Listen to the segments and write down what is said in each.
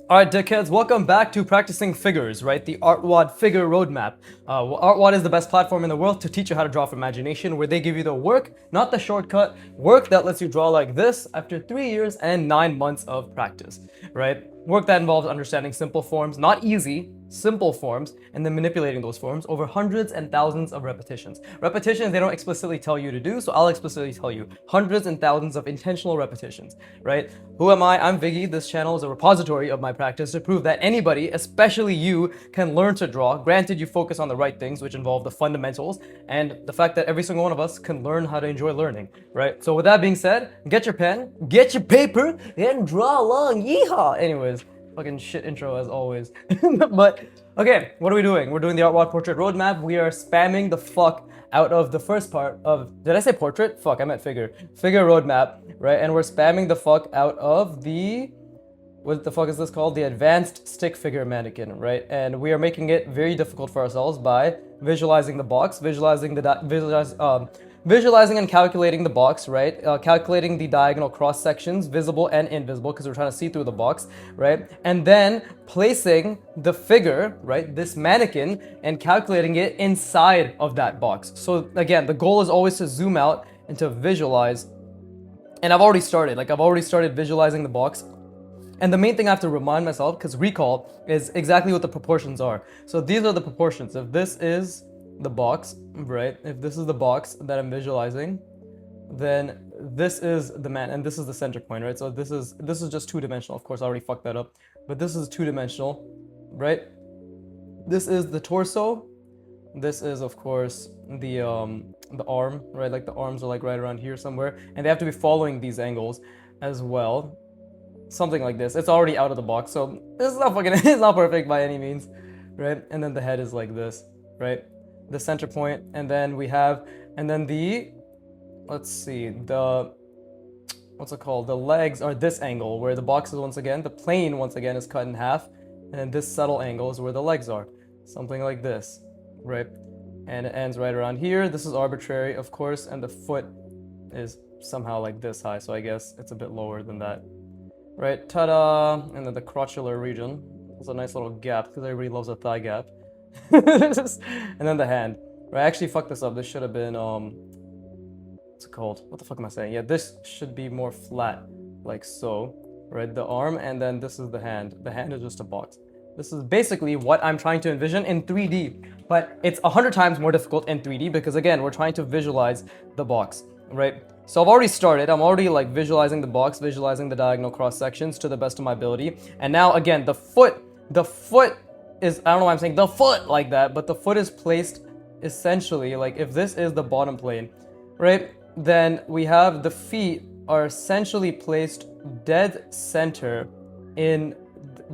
Alright, dickheads, welcome back to Practicing Figures, right? The artwod figure roadmap. Artwod is the best platform in the world to teach you how to draw from imagination, where they give you the work, not the shortcut, work that lets you draw like this after 3 years and 9 months of practice, right? Work that involves understanding simple forms, not easy, simple forms, and then manipulating those forms over hundreds and thousands of repetitions. Repetitions they don't explicitly tell you to do, so I'll explicitly tell you hundreds and thousands of intentional repetitions, right? Who am I? I'm Viggy. This channel is a repository of my practice to prove that anybody, especially you, can learn to draw. Granted, you focus on the right things, which involve the fundamentals, and the fact that every single one of us can learn how to enjoy learning, right? So with that being said, get your pen, get your paper, and draw along. Yeehaw! Anyways, fucking shit intro as always. But okay, what are we doing? We're doing the artwod portrait roadmap. We are spamming the fuck out of the first part of, did I say portrait? Fuck, I meant figure roadmap, right? And we're spamming the fuck out of the, what the fuck is this called? The advanced stick figure mannequin, right? And we are making it very difficult for ourselves by visualizing the box, visualizing and calculating the box, right? Calculating the diagonal cross sections, visible and invisible, because we're trying to see through the box, right? And then placing the figure, right, this mannequin, and calculating it inside of that box. So again, the goal is always to zoom out and to visualize. And I've already started visualizing the box. And the main thing I have to remind myself, because recall, is exactly what the proportions are. So these are the proportions. If this is the box, right? If this is the box that I'm visualizing, then this is the man, and this is the center point, right? So this is just two-dimensional. Of course, I already fucked that up, but this is two-dimensional, right? This is the torso. This is, of course, the arm, right? Like the arms are like right around here somewhere, and they have to be following these angles as well. Something like this. It's already out of the box, so it's not fucking, it's not perfect by any means, right? And then the head is like this, right? The center point, and then we have, and then the, let's see, the, what's it called? The legs are this angle, where the box is once again, the plane once again is cut in half, and then this subtle angle is where the legs are. Something like this, right? And it ends right around here. This is arbitrary, of course, and the foot is somehow like this high, so I guess it's a bit lower than that. Right, ta-da! And then the crotchular region. There's a nice little gap, because everybody loves a thigh gap. And then the hand. Right, I actually fucked this up. This should have been, what's it called? What the fuck am I saying? Yeah, this should be more flat, like so. Right, the arm, and then this is the hand. The hand is just a box. This is basically what I'm trying to envision in 3D. But it's 100 times more difficult in 3D, because again, we're trying to visualize the box, right? So I've already started. I'm already like visualizing the box, visualizing the diagonal cross sections to the best of my ability. And now again, the foot is, I don't know why I'm saying the foot like that, but the foot is placed essentially, like if this is the bottom plane, right? Then we have the feet are essentially placed dead center in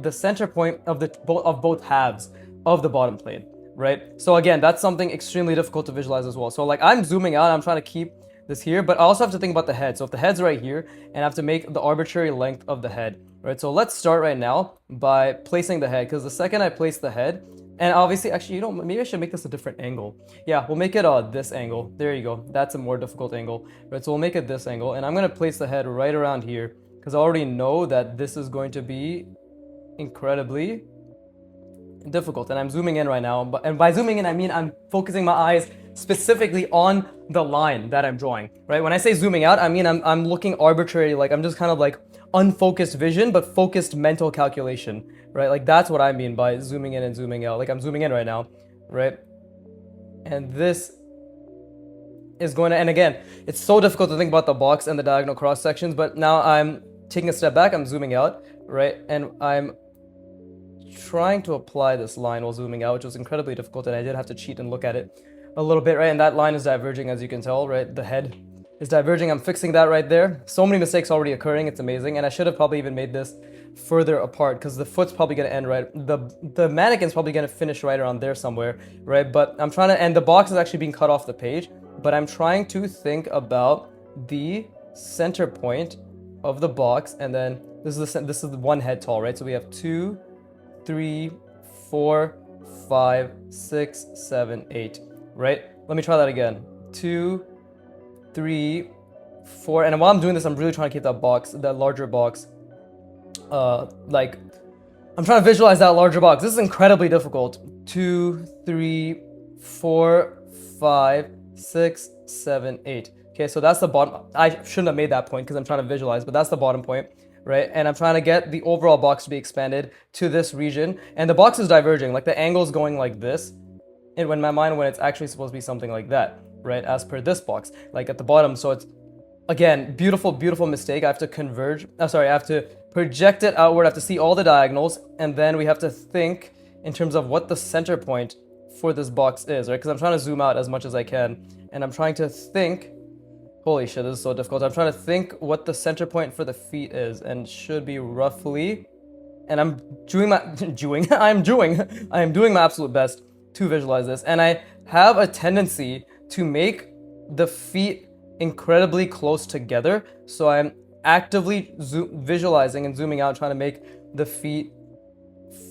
the center point of both halves of the bottom plane, right? So again, that's something extremely difficult to visualize as well. So like I'm zooming out, I'm trying to keep this here, but I also have to think about the head. So if the head's right here, and I have to make the arbitrary length of the head, right? So let's start right now by placing the head, because the second I place the head, and obviously, actually, you know, maybe I should make this a different angle. Yeah, we'll make it this angle. There you go. That's a more difficult angle, right? So we'll make it this angle, and I'm gonna place the head right around here, because I already know that this is going to be incredibly difficult, and I'm zooming in right now. And by zooming in, I mean I'm focusing my eyes specifically on the line that I'm drawing, right? When I say zooming out, I mean I'm looking arbitrary, like I'm just kind of like unfocused vision, but focused mental calculation, right? Like that's what I mean by zooming in and zooming out. Like I'm zooming in right now, right? And this is going to, and again, it's so difficult to think about the box and the diagonal cross sections, but now I'm taking a step back, I'm zooming out, right? And I'm trying to apply this line while zooming out, which was incredibly difficult, and I did have to cheat and look at it a little bit, right? And that line is diverging, as you can tell, right? The head is diverging. I'm fixing that right there. So many mistakes already occurring. It's amazing. And I should have probably even made this further apart, because the foot's probably going to end right. The mannequin's probably going to finish right around there somewhere, right? But I'm trying to, and the box is actually being cut off the page, but I'm trying to think about the center point of the box. And then this is the one head tall, right? So we have 2, 3, 4, 5, 6, 7, 8. Right? Let me try that again. 2, 3, 4. And while I'm doing this, I'm really trying to keep that box, that larger box, like I'm trying to visualize that larger box. This is incredibly difficult. 2, 3, 4, 5, 6, 7, 8. Okay, so that's the bottom. I shouldn't have made that point because I'm trying to visualize, but that's the bottom point, right? And I'm trying to get the overall box to be expanded to this region. And the box is diverging, like the angle is going like this. And in my mind, when it's actually supposed to be something like that, right? As per this box, like at the bottom. So it's, again, beautiful, beautiful mistake. I have to converge. I have to project it outward. I have to see all the diagonals, and then we have to think in terms of what the center point for this box is, right? Because I'm trying to zoom out as much as I can, and I'm trying to think. Holy shit, this is so difficult. I'm trying to think what the center point for the feet is, and should be roughly. And I'm doing my I am doing my absolute best to visualize this, and I have a tendency to make the feet incredibly close together. So I'm actively visualizing and zooming out, trying to make the feet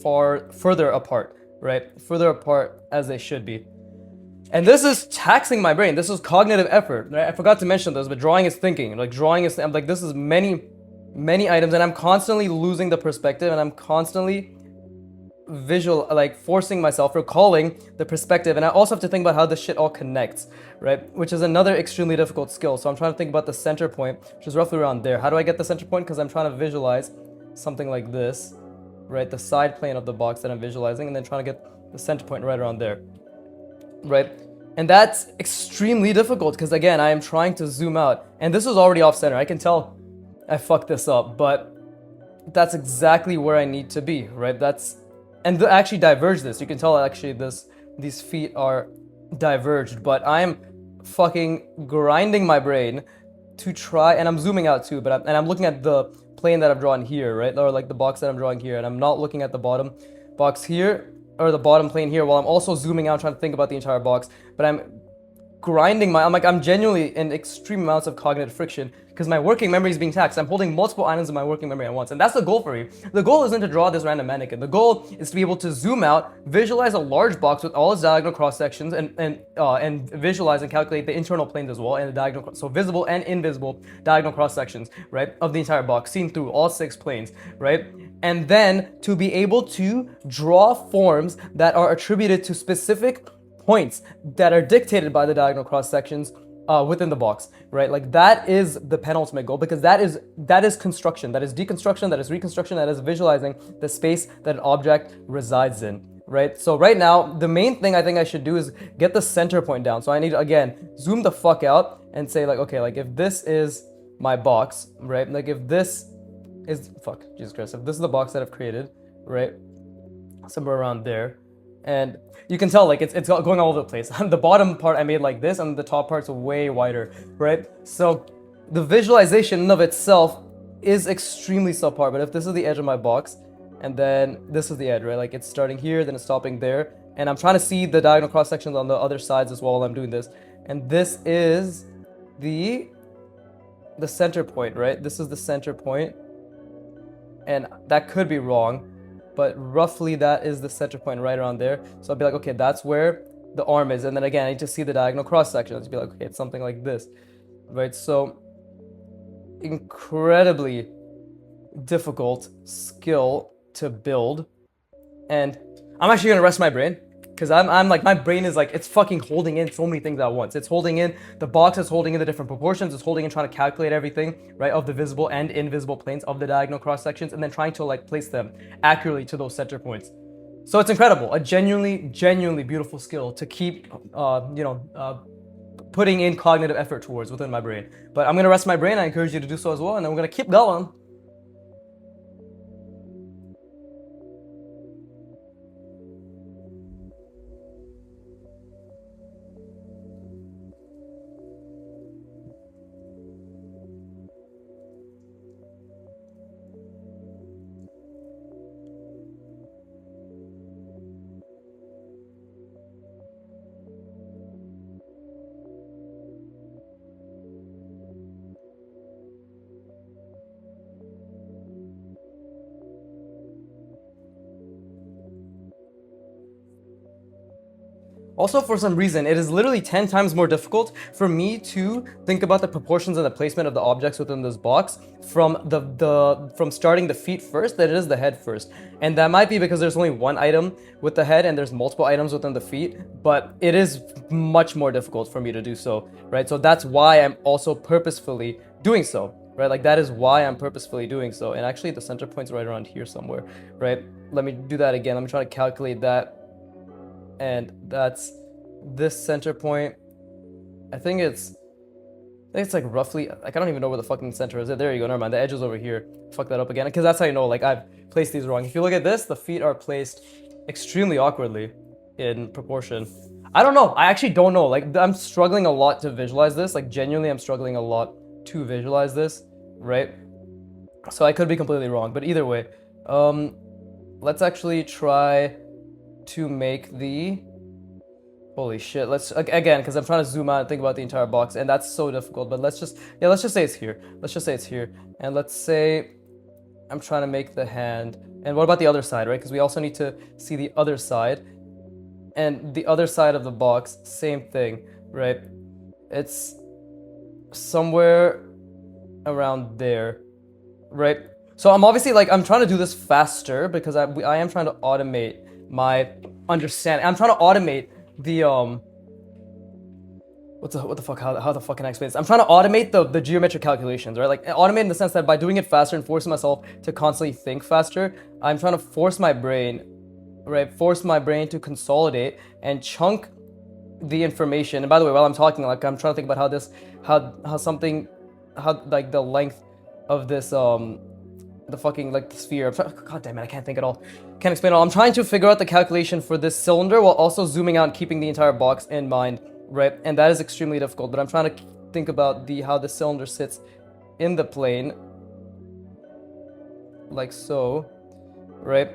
further apart, right? Further apart as they should be. And this is taxing my brain. This is cognitive effort, right? I forgot to mention this, but drawing is thinking. Like drawing is, I'm like, this is many items, and I'm constantly losing the perspective, and I'm constantly forcing myself, recalling the perspective, and I also have to think about how this shit all connects, right? Which is another extremely difficult skill. So I'm trying to think about the center point, which is roughly around there. How do I get the center point? Because I'm trying to visualize something like this, right? The side plane of the box that I'm visualizing, and then trying to get the center point right around there, right? And that's extremely difficult because, again, I am trying to zoom out, and this is already off center. I can tell I fucked this up, but that's exactly where I need to be, right? And actually diverge this. You can tell actually these feet are diverged, but I'm fucking grinding my brain to try, and I'm zooming out too, but I'm looking at the plane that I've drawn here, right? Or like the box that I'm drawing here, and I'm not looking at the bottom box here, or the bottom plane here, while I'm also zooming out trying to think about the entire box, but I'm I'm genuinely in extreme amounts of cognitive friction because my working memory is being taxed. I'm holding multiple items in my working memory at once, and that's the goal for me. The goal isn't to draw this random mannequin. The goal is to be able to zoom out, visualize a large box with all its diagonal cross sections, and visualize and calculate the internal planes as well, and the diagonal, so visible and invisible diagonal cross sections, right, of the entire box, seen through all 6 planes, right? And then to be able to draw forms that are attributed to specific points that are dictated by the diagonal cross sections within the box, right? Like that is the penultimate goal, because that is construction, that is deconstruction, that is reconstruction, that is visualizing the space that an object resides in, right? So right now, the main thing I think I should do is get the center point down. So I need to, again, zoom the fuck out and say like, okay, like if this is my box, right? Like if this is, fuck, Jesus Christ, if this is the box that I've created, right? Somewhere around there. And you can tell like it's going all over the place. The bottom part I made like this, and the top part's way wider, right? So the visualization of itself is extremely subpar. But if this is the edge of my box, and then this is the edge, right? Like it's starting here, then it's stopping there, and I'm trying to see the diagonal cross sections on the other sides as well while I'm doing this. And this is the center point, right? This is the center point, and that could be wrong, but roughly that is the center point right around there. So I'll be like, okay, that's where the arm is. And then again, I need to see the diagonal cross section. I'll be like, okay, it's something like this, right? So incredibly difficult skill to build. And I'm actually gonna rest my brain, because I'm like, my brain is like, it's fucking holding in so many things at once. It's holding in the box, is holding in the different proportions, it's holding in trying to calculate everything, right, of the visible and invisible planes of the diagonal cross sections, and then trying to like place them accurately to those center points. So it's incredible, a genuinely beautiful skill to keep, putting in cognitive effort towards within my brain. But I'm gonna rest my brain. I encourage you to do so as well, and then we're gonna keep going. Also, for some reason, it is literally 10 times more difficult for me to think about the proportions and the placement of the objects within this box from from starting the feet first than it is the head first. And that might be because there's only one item with the head and there's multiple items within the feet, but it is much more difficult for me to do so, right? So that's why I'm also purposefully doing so, right? Like that is why I'm purposefully doing so. And actually the center point's right around here somewhere, right? Let me do that again. Let me try to calculate that. And that's this center point. I think it's like roughly, like I don't even know where the fucking center is. There you go, never mind. The edge is over here. Fuck that up again, because that's how you know, like I've placed these wrong. If you look at this, the feet are placed extremely awkwardly in proportion. I don't know. I actually don't know. Like I'm struggling a lot to visualize this. Like genuinely, I'm struggling a lot to visualize this, right? So I could be completely wrong, but either way, let's actually try to make the, holy shit, let's again, because I'm trying to zoom out and think about the entire box, and that's so difficult, but let's just say it's here. Let's just say it's here, and let's say I'm trying to make the hand. And what about the other side, right? Because we also need to see the other side, and the other side of the box, same thing, right? It's somewhere around there, right? So I'm obviously like, I'm trying to do this faster because I am trying to automate my understanding. I'm trying to automate the what the fuck, how the fuck can I explain this? I'm trying to automate the geometric calculations, right? Like automate in the sense that by doing it faster and forcing myself to constantly think faster, I'm trying to force my brain, right? Force my brain to consolidate and chunk the information. And by the way, while I'm talking, like I'm trying to think about how like the length of this the fucking like the sphere. God damn it, I can't think at all. Can't explain it all. I'm trying to figure out the calculation for this cylinder while also zooming out and keeping the entire box in mind, right? And that is extremely difficult, but I'm trying to think about how the cylinder sits in the plane, like so, right?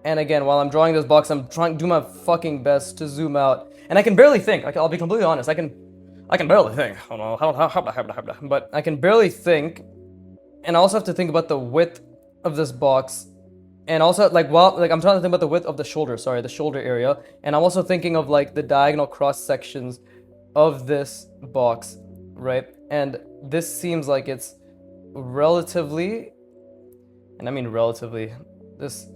And again, while I'm drawing this box, I'm trying to do my fucking best to zoom out, and I can barely think. I'll be completely honest. I can barely think. I don't know but I can barely think. And I also have to think about the width of this box, and also like I'm trying to think about the width of the shoulder area, and I'm also thinking of like the diagonal cross sections of this box, right? And this seems like it's relatively, and I mean relatively, this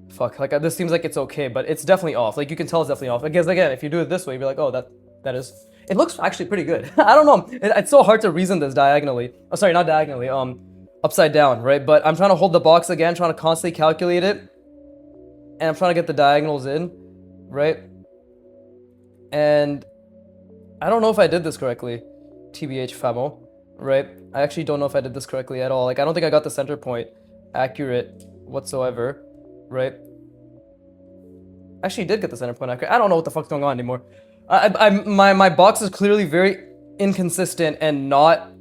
seems like it's okay, but it's definitely off. Like you can tell it's definitely off. Because again, if you do it this way, you'd be like, oh, that is. It looks actually pretty good. I don't know. It's so hard to reason this diagonally. Oh, sorry, not diagonally. Upside down, right? But I'm trying to hold the box again, trying to constantly calculate it, and I'm trying to get the diagonals in, right? And I don't know if I did this correctly, TBH famo, right? I actually don't know if I did this correctly at all. Like I don't think I got the center point accurate whatsoever, right? Actually did get the center point accurate. I don't know what the fuck's going on anymore. My box is clearly very inconsistent and not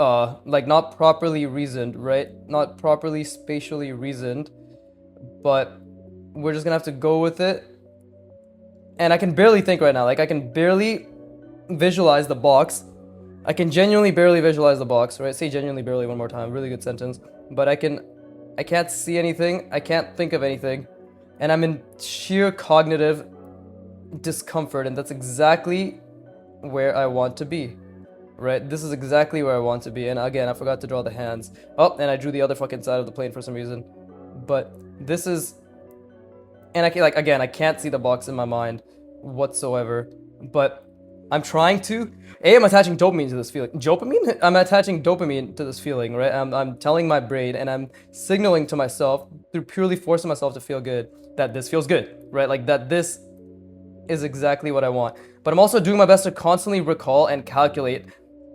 not properly reasoned, right? Not properly spatially reasoned, but we're just gonna have to go with it. And I can barely think right now. Like I can barely visualize the box. I can genuinely barely visualize the box, right? Say genuinely barely one more time. Really good sentence. But I can't see anything. I can't think of anything. And I'm in sheer cognitive discomfort, and that's exactly where I want to be. Right, this is exactly where I want to be. And again, I forgot to draw the hands. Oh, and I drew the other fucking side of the plane for some reason. But this is, and I can't see the box in my mind whatsoever. But I'm trying to. I'm attaching dopamine to this feeling. Dopamine? I'm attaching dopamine to this feeling, right? I'm telling my brain and I'm signaling to myself through purely forcing myself to feel good that this feels good, right? Like that this is exactly what I want. But I'm also doing my best to constantly recall and calculate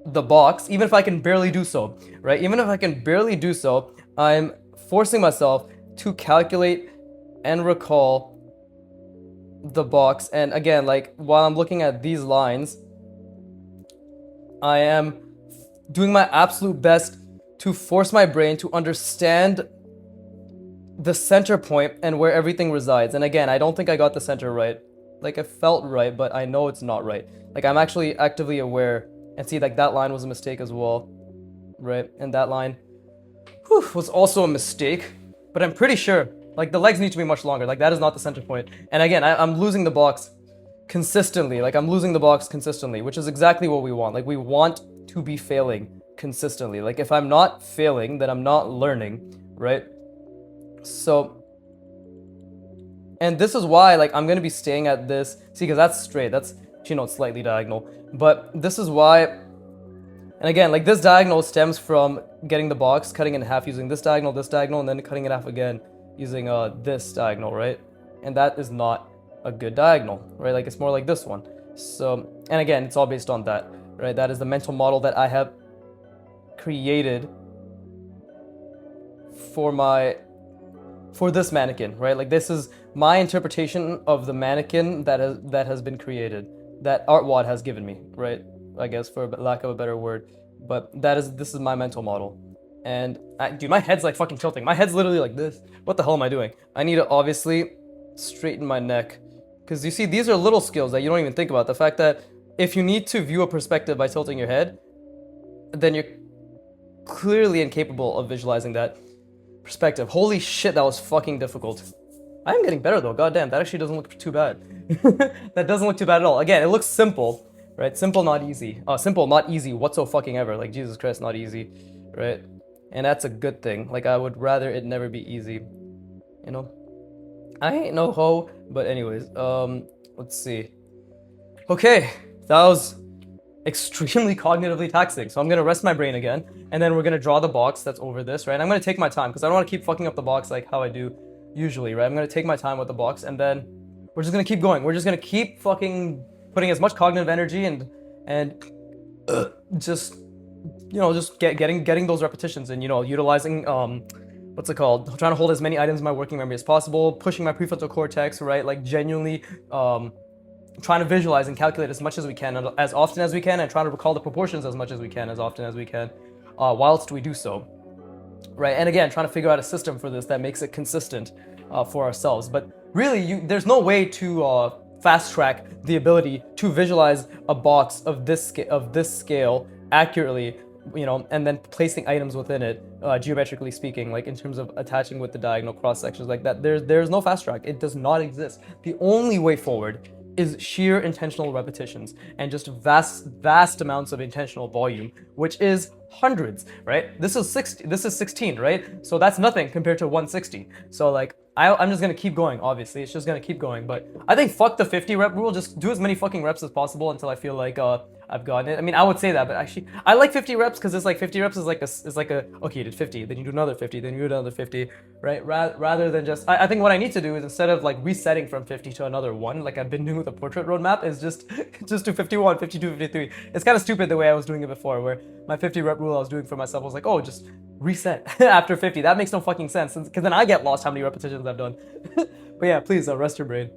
the box, even if I can barely do so, right? Even if I can barely do so, I'm forcing myself to calculate and recall the box. And again, like while I'm looking at these lines, I am doing my absolute best to force my brain to understand the center point and where everything resides. And again, I don't think I got the center right. Like I felt right, but I know it's not right. Like I'm actually actively aware. And see, like that line was a mistake as well, right? And that line was also a mistake, but I'm pretty sure Like the legs need to be much longer. Like that is not the center point. And again, I'm losing the box consistently. Like I'm losing the box consistently, which is exactly what we want. Like we want to be failing consistently. Like if I'm not failing, then I'm not learning, right? So, and this is why like I'm gonna be staying at this. See, because that's straight. That's, you know, slightly diagonal. But this is why, and again, like this diagonal stems from getting the box, cutting it in half using this diagonal, and then cutting it in half again using this diagonal, right? And that is not a good diagonal, right? Like it's more like this one. So, and again, it's all based on that, right? That is the mental model that I have created for this mannequin, right? Like this is my interpretation of the mannequin that has been created, that artwod has given me, right? I guess for lack of a better word, but this is my mental model. And dude, my head's like fucking tilting. My head's literally like this. What the hell am I doing? I need to obviously straighten my neck, because you see, these are little skills that you don't even think about. The fact that if you need to view a perspective by tilting your head, then you're clearly incapable of visualizing that perspective. Holy shit, that was fucking difficult. I am getting better though, goddamn, that actually doesn't look too bad. That doesn't look too bad at all. Again, it looks simple, right? Simple, not easy. Simple, not easy whatso fucking ever. Like, Jesus Christ, not easy, right? And that's a good thing. Like, I would rather it never be easy, you know? I ain't no hoe, but anyways, let's see. Okay, that was extremely cognitively taxing. So I'm gonna rest my brain again, and then we're gonna draw the box that's over this, right? I'm gonna take my time because I don't want to keep fucking up the box like how I do usually, right? I'm gonna take my time with the box, and then we're just gonna keep going. We're just gonna keep fucking putting as much cognitive energy and just, you know, just getting those repetitions, and, you know, utilizing what's it called? Trying to hold as many items in my working memory as possible, pushing my prefrontal cortex, right? Like genuinely trying to visualize and calculate as much as we can, as often as we can, and trying to recall the proportions as much as we can, as often as we can, whilst we do so, right? And again, trying to figure out a system for this that makes it consistent for ourselves. But really, there's no way to fast track the ability to visualize a box of this scale accurately, you know, and then placing items within it, geometrically speaking, like in terms of attaching with the diagonal cross sections like that. There's no fast track. It does not exist. The only way forward is sheer intentional repetitions and just vast amounts of intentional volume, which is hundreds, right? This is 16, right? So that's nothing compared to 160. So like, I'm just gonna keep going, obviously. It's just gonna keep going, but I think fuck the 50 rep rule. Just do as many fucking reps as possible until I feel like I've gotten it. I mean, I would say that, but actually, I like 50 reps because it's like 50 reps is like okay, you did 50, then you do another 50, then you do another 50, right? Rather than just, I think what I need to do is, instead of like resetting from 50 to another one, like I've been doing with the portrait roadmap, is just do 51, 52, 53. It's kind of stupid the way I was doing it before, where my 50 rep rule I was doing for myself was like, oh, just reset after 50. That makes no fucking sense, because then I get lost how many repetitions I've done. But yeah, please rest your brain.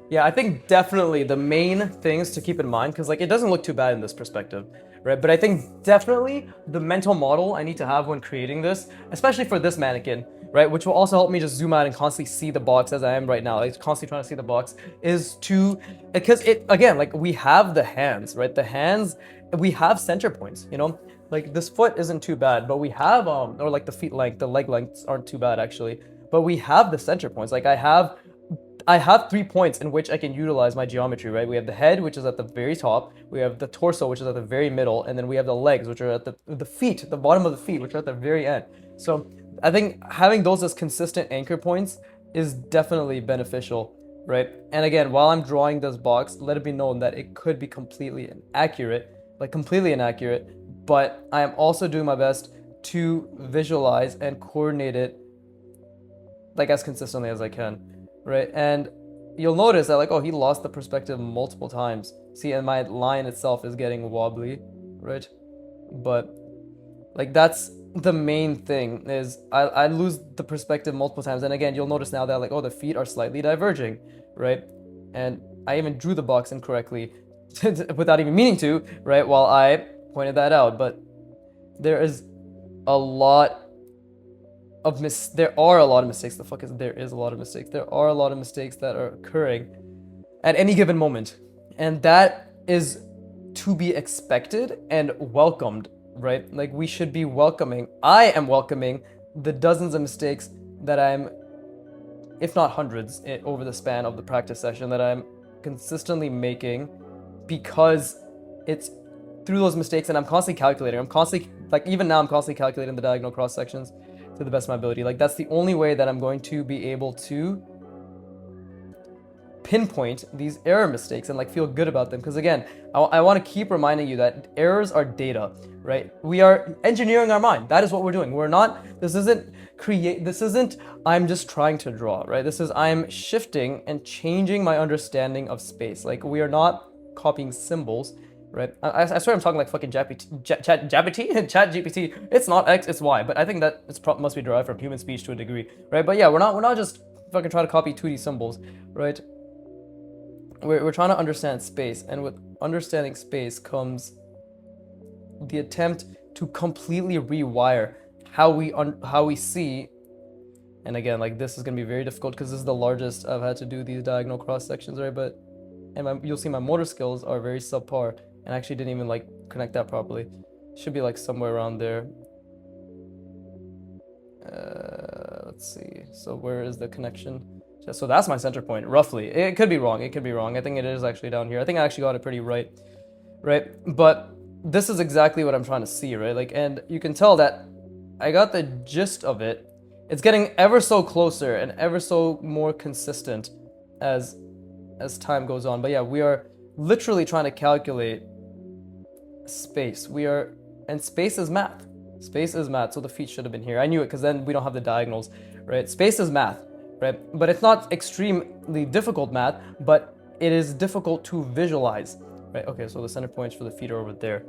Yeah, I think definitely the main things to keep in mind, because like it doesn't look too bad in this perspective, right? But I think definitely the mental model I need to have when creating this, especially for this mannequin, right, which will also help me just zoom out and constantly see the box as I am right now, like constantly trying to see the box, is to, because it, again, like we have the hands, right? The hands, we have center points, you know? Like this foot isn't too bad, but we have, or like the feet length, the leg lengths aren't too bad actually, but we have the center points. Like I have 3 points in which I can utilize my geometry, right? We have the head, which is at the very top. We have the torso, which is at the very middle. And then we have the legs, which are at the feet, the bottom of the feet, which are at the very end. So I think having those as consistent anchor points is definitely beneficial, right? And again, while I'm drawing this box, let it be known that it could be completely inaccurate, but I am also doing my best to visualize and coordinate it like as consistently as I can. Right, and you'll notice that like, oh, he lost the perspective multiple times. See, and my line itself is getting wobbly, right? But like that's the main thing is I lose the perspective multiple times, and again you'll notice now that like, oh, the feet are slightly diverging, right? And I even drew the box incorrectly without even meaning to, right, while I pointed that out. But there is a lot of there are a lot of mistakes. The fuck is there is a lot of mistakes. There are a lot of mistakes that are occurring at any given moment, and that is to be expected and welcomed, right? Like we should be welcoming. I am welcoming the dozens of mistakes that I'm, if not hundreds, over the span of the practice session that I'm consistently making, because it's through those mistakes, and I'm constantly calculating. I'm constantly, like even now, I'm constantly calculating the diagonal cross sections to the best of my ability. Like that's the only way that I'm going to be able to pinpoint these error mistakes and like feel good about them. Because again, I want to keep reminding you that errors are data, right? We are engineering our mind. That is what we're doing. We're not, this isn't I'm just trying to draw, right? This is I'm shifting and changing my understanding of space. Like we are not copying symbols, right? I swear I'm talking like fucking chat GPT. It's not X, it's Y, but I think that must be derived from human speech to a degree, right? But yeah, we're not just fucking trying to copy 2D symbols, right? We're trying to understand space, and with understanding space comes the attempt to completely rewire how we see. And again, like this is gonna be very difficult because this is the largest I've had to do these diagonal cross sections, right? But you'll see my motor skills are very subpar, and I actually didn't even like connect that properly. Should be like somewhere around there. Let's see. So where is the connection? So that's my center point, roughly. It could be wrong. It could be wrong. I think it is actually down here. I think I actually got it pretty right? But this is exactly what I'm trying to see, right? Like, and you can tell that I got the gist of it. It's getting ever so closer and ever so more consistent as time goes on. But yeah, we are literally trying to calculate space. And space is math. Space is math. So the feet should have been here. I knew it because then we don't have the diagonals, right? Space is math. Right? But it's not extremely difficult math, but it is difficult to visualize, right? Okay, so the center points for the feet are over there.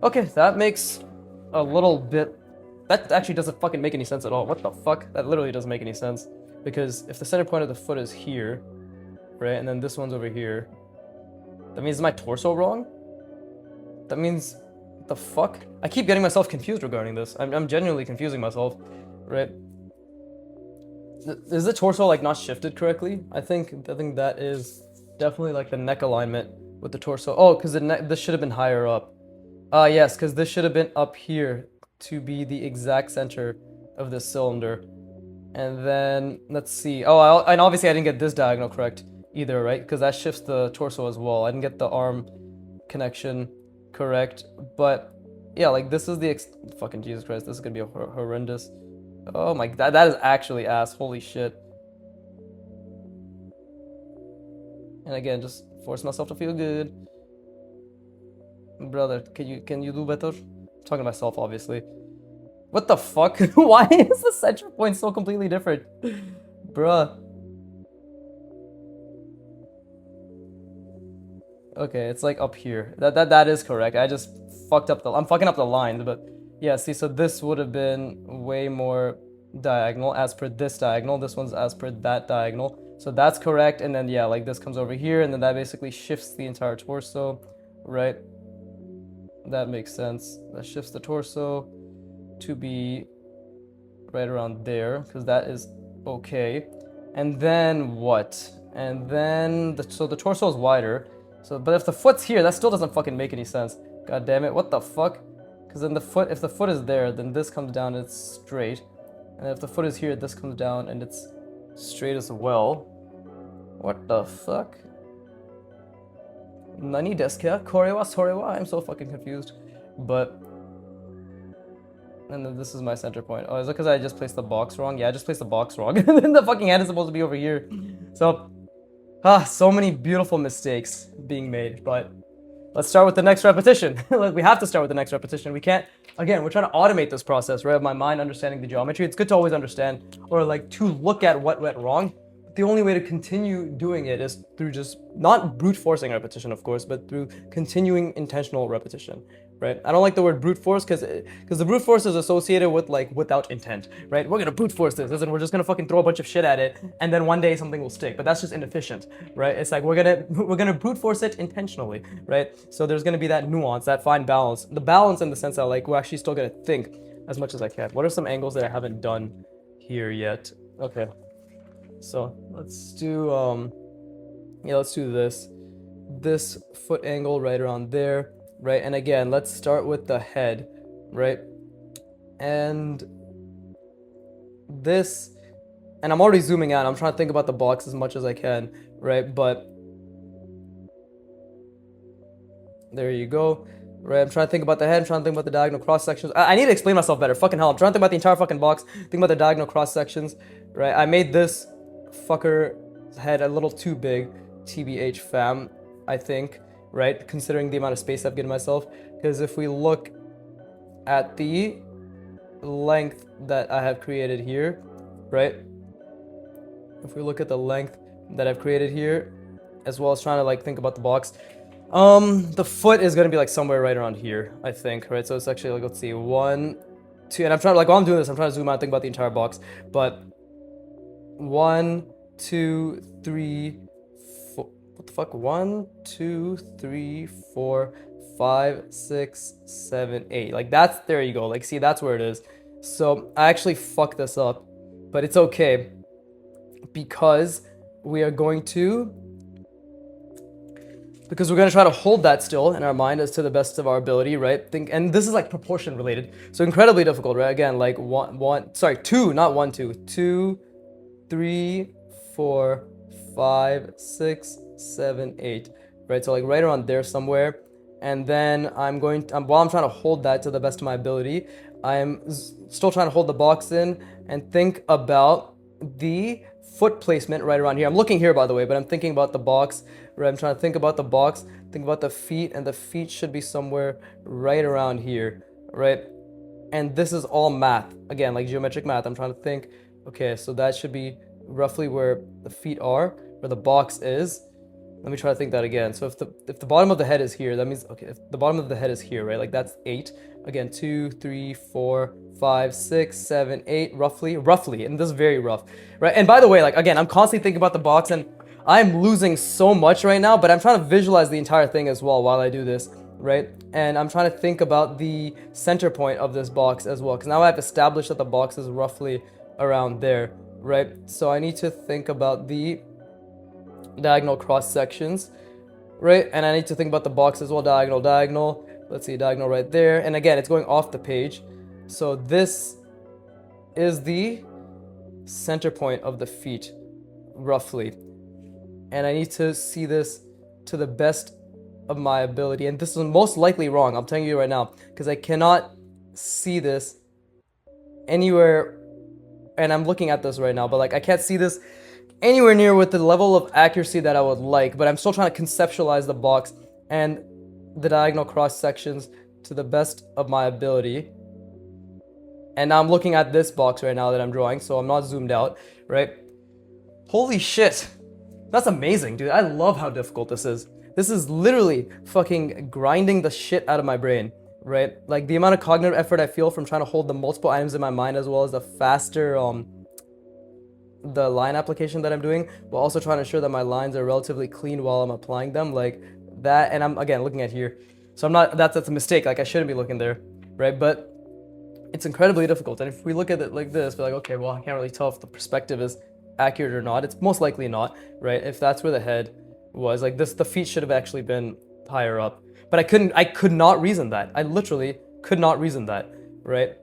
Okay, that makes a little bit, that actually doesn't fucking make any sense at all. What the fuck? That literally doesn't make any sense, because if the center point of the foot is here, right, and then this one's over here, that means, is my torso wrong? That means, what the fuck? I keep getting myself confused regarding this. I'm genuinely confusing myself, right? Is the torso like not shifted correctly? I think that is definitely like the neck alignment with the torso. Oh, because this should have been higher up. Yes, because this should have been up here to be the exact center of this cylinder. And then let's see. Oh, and obviously I didn't get this diagonal correct either, right? Because that shifts the torso as well. I didn't get the arm connection correct, but yeah, like this is the fucking Jesus Christ. This is gonna be horrendous. Oh my, that is actually ass. Holy shit. And again, just force myself to feel good. Brother, can you do better? I'm talking to myself, obviously. What the fuck? Why is the center point so completely different? Bruh. Okay, it's like up here. That is correct. I just fucked up I'm fucking up the lines, but yeah, see, so this would have been way more diagonal as per this diagonal. This one's as per that diagonal. So that's correct. And then, yeah, like this comes over here, and then that basically shifts the entire torso, right? That makes sense. That shifts the torso to be right around there, because that is okay. And then what? And then, so the torso is wider. So, but if the foot's here, that still doesn't fucking make any sense. God damn it, what the fuck? Because then if the foot is there, then this comes down and it's straight. And if the foot is here, this comes down and it's straight as well. What the fuck? Nani desu ka? Kore wa sore wa? I'm so fucking confused. But, and then this is my center point. Oh, is it because I just placed the box wrong? Yeah, I just placed the box wrong. And then the fucking hand is supposed to be over here. So, so many beautiful mistakes being made, but let's start with the next repetition. We have to start with the next repetition. We can't, again, we're trying to automate this process, right? Of my mind understanding the geometry. It's good to always understand, or like to look at what went wrong. The only way to continue doing it is through just, not brute forcing repetition, of course, but through continuing intentional repetition, right? I don't like the word brute force because the brute force is associated with like without intent, right? We're gonna brute force this, and we're just gonna fucking throw a bunch of shit at it, and then one day something will stick. But that's just inefficient, right? It's like we're gonna brute force it intentionally, right? So there's gonna be that nuance, that fine balance, the balance in the sense that like we're actually still gonna think as much as I can. What are some angles that I haven't done here yet? Okay, so let's do yeah, let's do this foot angle right around there, right? And again, let's start with the head, right? And this, and I'm already zooming out. I'm trying to think about the box as much as I can, right? But there you go, right? I'm trying to think about the head. I'm trying to think about the diagonal cross sections. I need to explain myself better. Fucking hell, I'm trying to think about the entire fucking box. Think about the diagonal cross sections, right? I made this fucker's head a little too big, TBH fam, I think, right? Considering the amount of space I've given myself. Because if we look at the length that I have created here, right? If we look at the length that I've created here, as well as trying to like think about the box, the foot is gonna be like somewhere right around here, I think, right? So it's actually like, let's see, 1, 2, and I'm trying to like while I'm doing this, I'm trying to zoom out and think about the entire box, but 1, 2, 3, 4, what the fuck? 1, 2, 3, 4, 5, 6, 7, 8. Like that's, there you go. Like, see, that's where it is. So I actually fucked this up, but it's okay because we are going to, because we're going to try to hold that still in our mind as to the best of our ability, right? Think, and this is like proportion related, so incredibly difficult, right? Again, like two, not 1, 2, 2, 3, 4, 5, 6, 7, 8, right? So like right around there somewhere. And then I'm going to, while I'm trying to hold that to the best of my ability, I'm still trying to hold the box in and think about the foot placement right around here. I'm looking here, by the way, but I'm thinking about the box, right? I'm trying to think about the box, think about the feet, and the feet should be somewhere right around here, right? And this is all math. Again, like geometric math. I'm trying to think, okay, so that should be roughly where the feet are, where the box is. Let me try to think that again. So if the bottom of the head is here, that means, okay, if the bottom of the head is here, right? Like that's 8. Again, 2, 3, 4, 5, 6, 7, 8, roughly, and this is very rough, right? And by the way, like again, I'm constantly thinking about the box and I'm losing so much right now, but I'm trying to visualize the entire thing as well while I do this, right? And I'm trying to think about the center point of this box as well, because now I've established that the box is roughly around there, right? So I need to think about the diagonal cross sections, right? And I need to think about the box as well. Diagonal, let's see, diagonal right there. And again, it's going off the page, so this is the center point of the feet roughly, and I need to see this to the best of my ability. And this is most likely wrong, I'm telling you right now, because I cannot see this anywhere, and I'm looking at this right now, but like I can't see this anywhere near with the level of accuracy that I would like. But I'm still trying to conceptualize the box and the diagonal cross sections to the best of my ability. And now I'm looking at this box right now that I'm drawing, so I'm not zoomed out, right? Holy shit, that's amazing, dude. I love how difficult this is. This is literally fucking grinding the shit out of my brain, right? Like the amount of cognitive effort I feel from trying to hold the multiple items in my mind, as well as the faster the line application that I'm doing, while also trying to ensure that my lines are relatively clean while I'm applying them, like that. And I'm again looking at here, so I'm not, that's a mistake, like I shouldn't be looking there, right? But it's incredibly difficult. And if we look at it like this, we're like, okay, well, I can't really tell if the perspective is accurate or not. It's most likely not, right? If that's where the head was, like this, the feet should have actually been higher up, but I could not reason that. I literally could not reason that, right?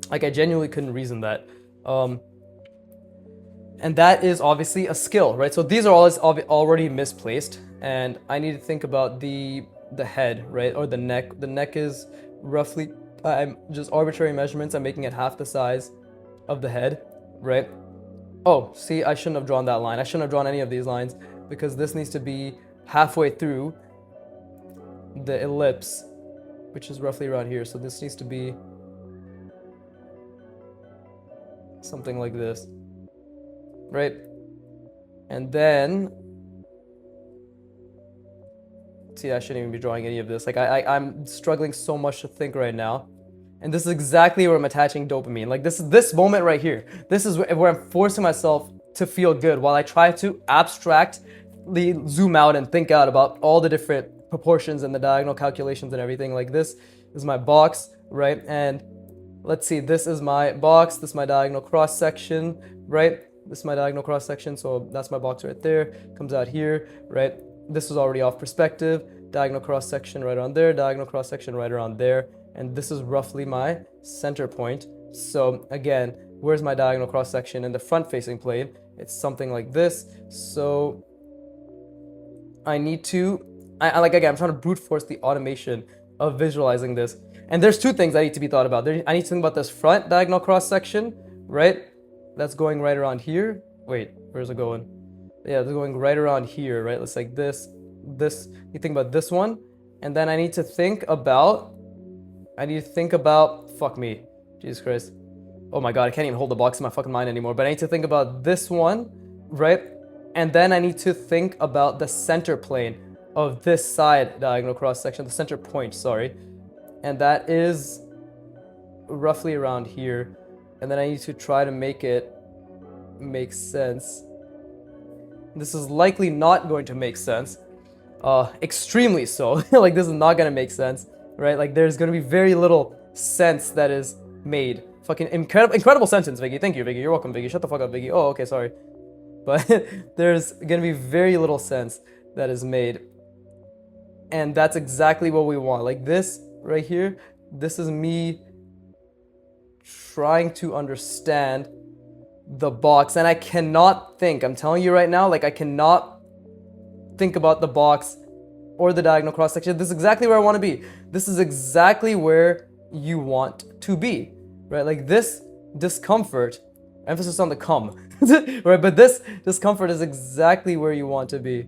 Like I genuinely couldn't reason that. And that is obviously a skill, right? So these are all already misplaced, and I need to think about the head, right? Or the neck. The neck is roughly, I'm just arbitrary measurements, I'm making it half the size of the head, right? Oh, see, I shouldn't have drawn that line. I shouldn't have drawn any of these lines, because this needs to be halfway through the ellipse, which is roughly around here. So this needs to be something like this, right? And then See, I shouldn't even be drawing any of this. Like, I'm struggling so much to think right now. And this is exactly where I'm attaching dopamine. Like, this moment right here. This is where I'm forcing myself to feel good while I try to abstractly zoom out and think out about all the different proportions and the diagonal calculations and everything. Like, this is my box, right? And let's see, this is my box, this is my diagonal cross section, right? This is my diagonal cross section, so that's my box right there. Comes out here, right? This was already off perspective. Diagonal cross section right around there, diagonal cross section right around there. And this is roughly my center point. So again, where's my diagonal cross section in the front facing plane? It's something like this. So I need to, again, I'm trying to brute force the automation of visualizing this. And there's two things I need to be thought about. I need to think about this front diagonal cross section, right? That's going right around here. Wait, where's it going? Yeah, it's going right around here, right? Let's like this. You think about this one. And then I need to think about, fuck me, Jesus Christ. Oh my God, I can't even hold the box in my fucking mind anymore. But I need to think about this one, right? And then I need to think about the center plane of this side diagonal cross section, the center point, sorry. And that is roughly around here. And then I need to try to make it make sense. This is likely not going to make sense. Extremely so. Like, this is not gonna make sense, right? Like, there's gonna be very little sense that is made. Fucking incredible sentence, Viggy. Thank you, Viggy. You're welcome, Viggy. Shut the fuck up, Viggy. Oh, okay, sorry. But there's gonna be very little sense that is made. And that's exactly what we want. Like, this right here, this is me trying to understand the box. And I cannot think, I'm telling you right now, like, I cannot think about the box or the diagonal cross section. This is exactly where I want to be. This is exactly where you want to be, right? Like, this discomfort, emphasis on the come, right? But this discomfort is exactly where you want to be,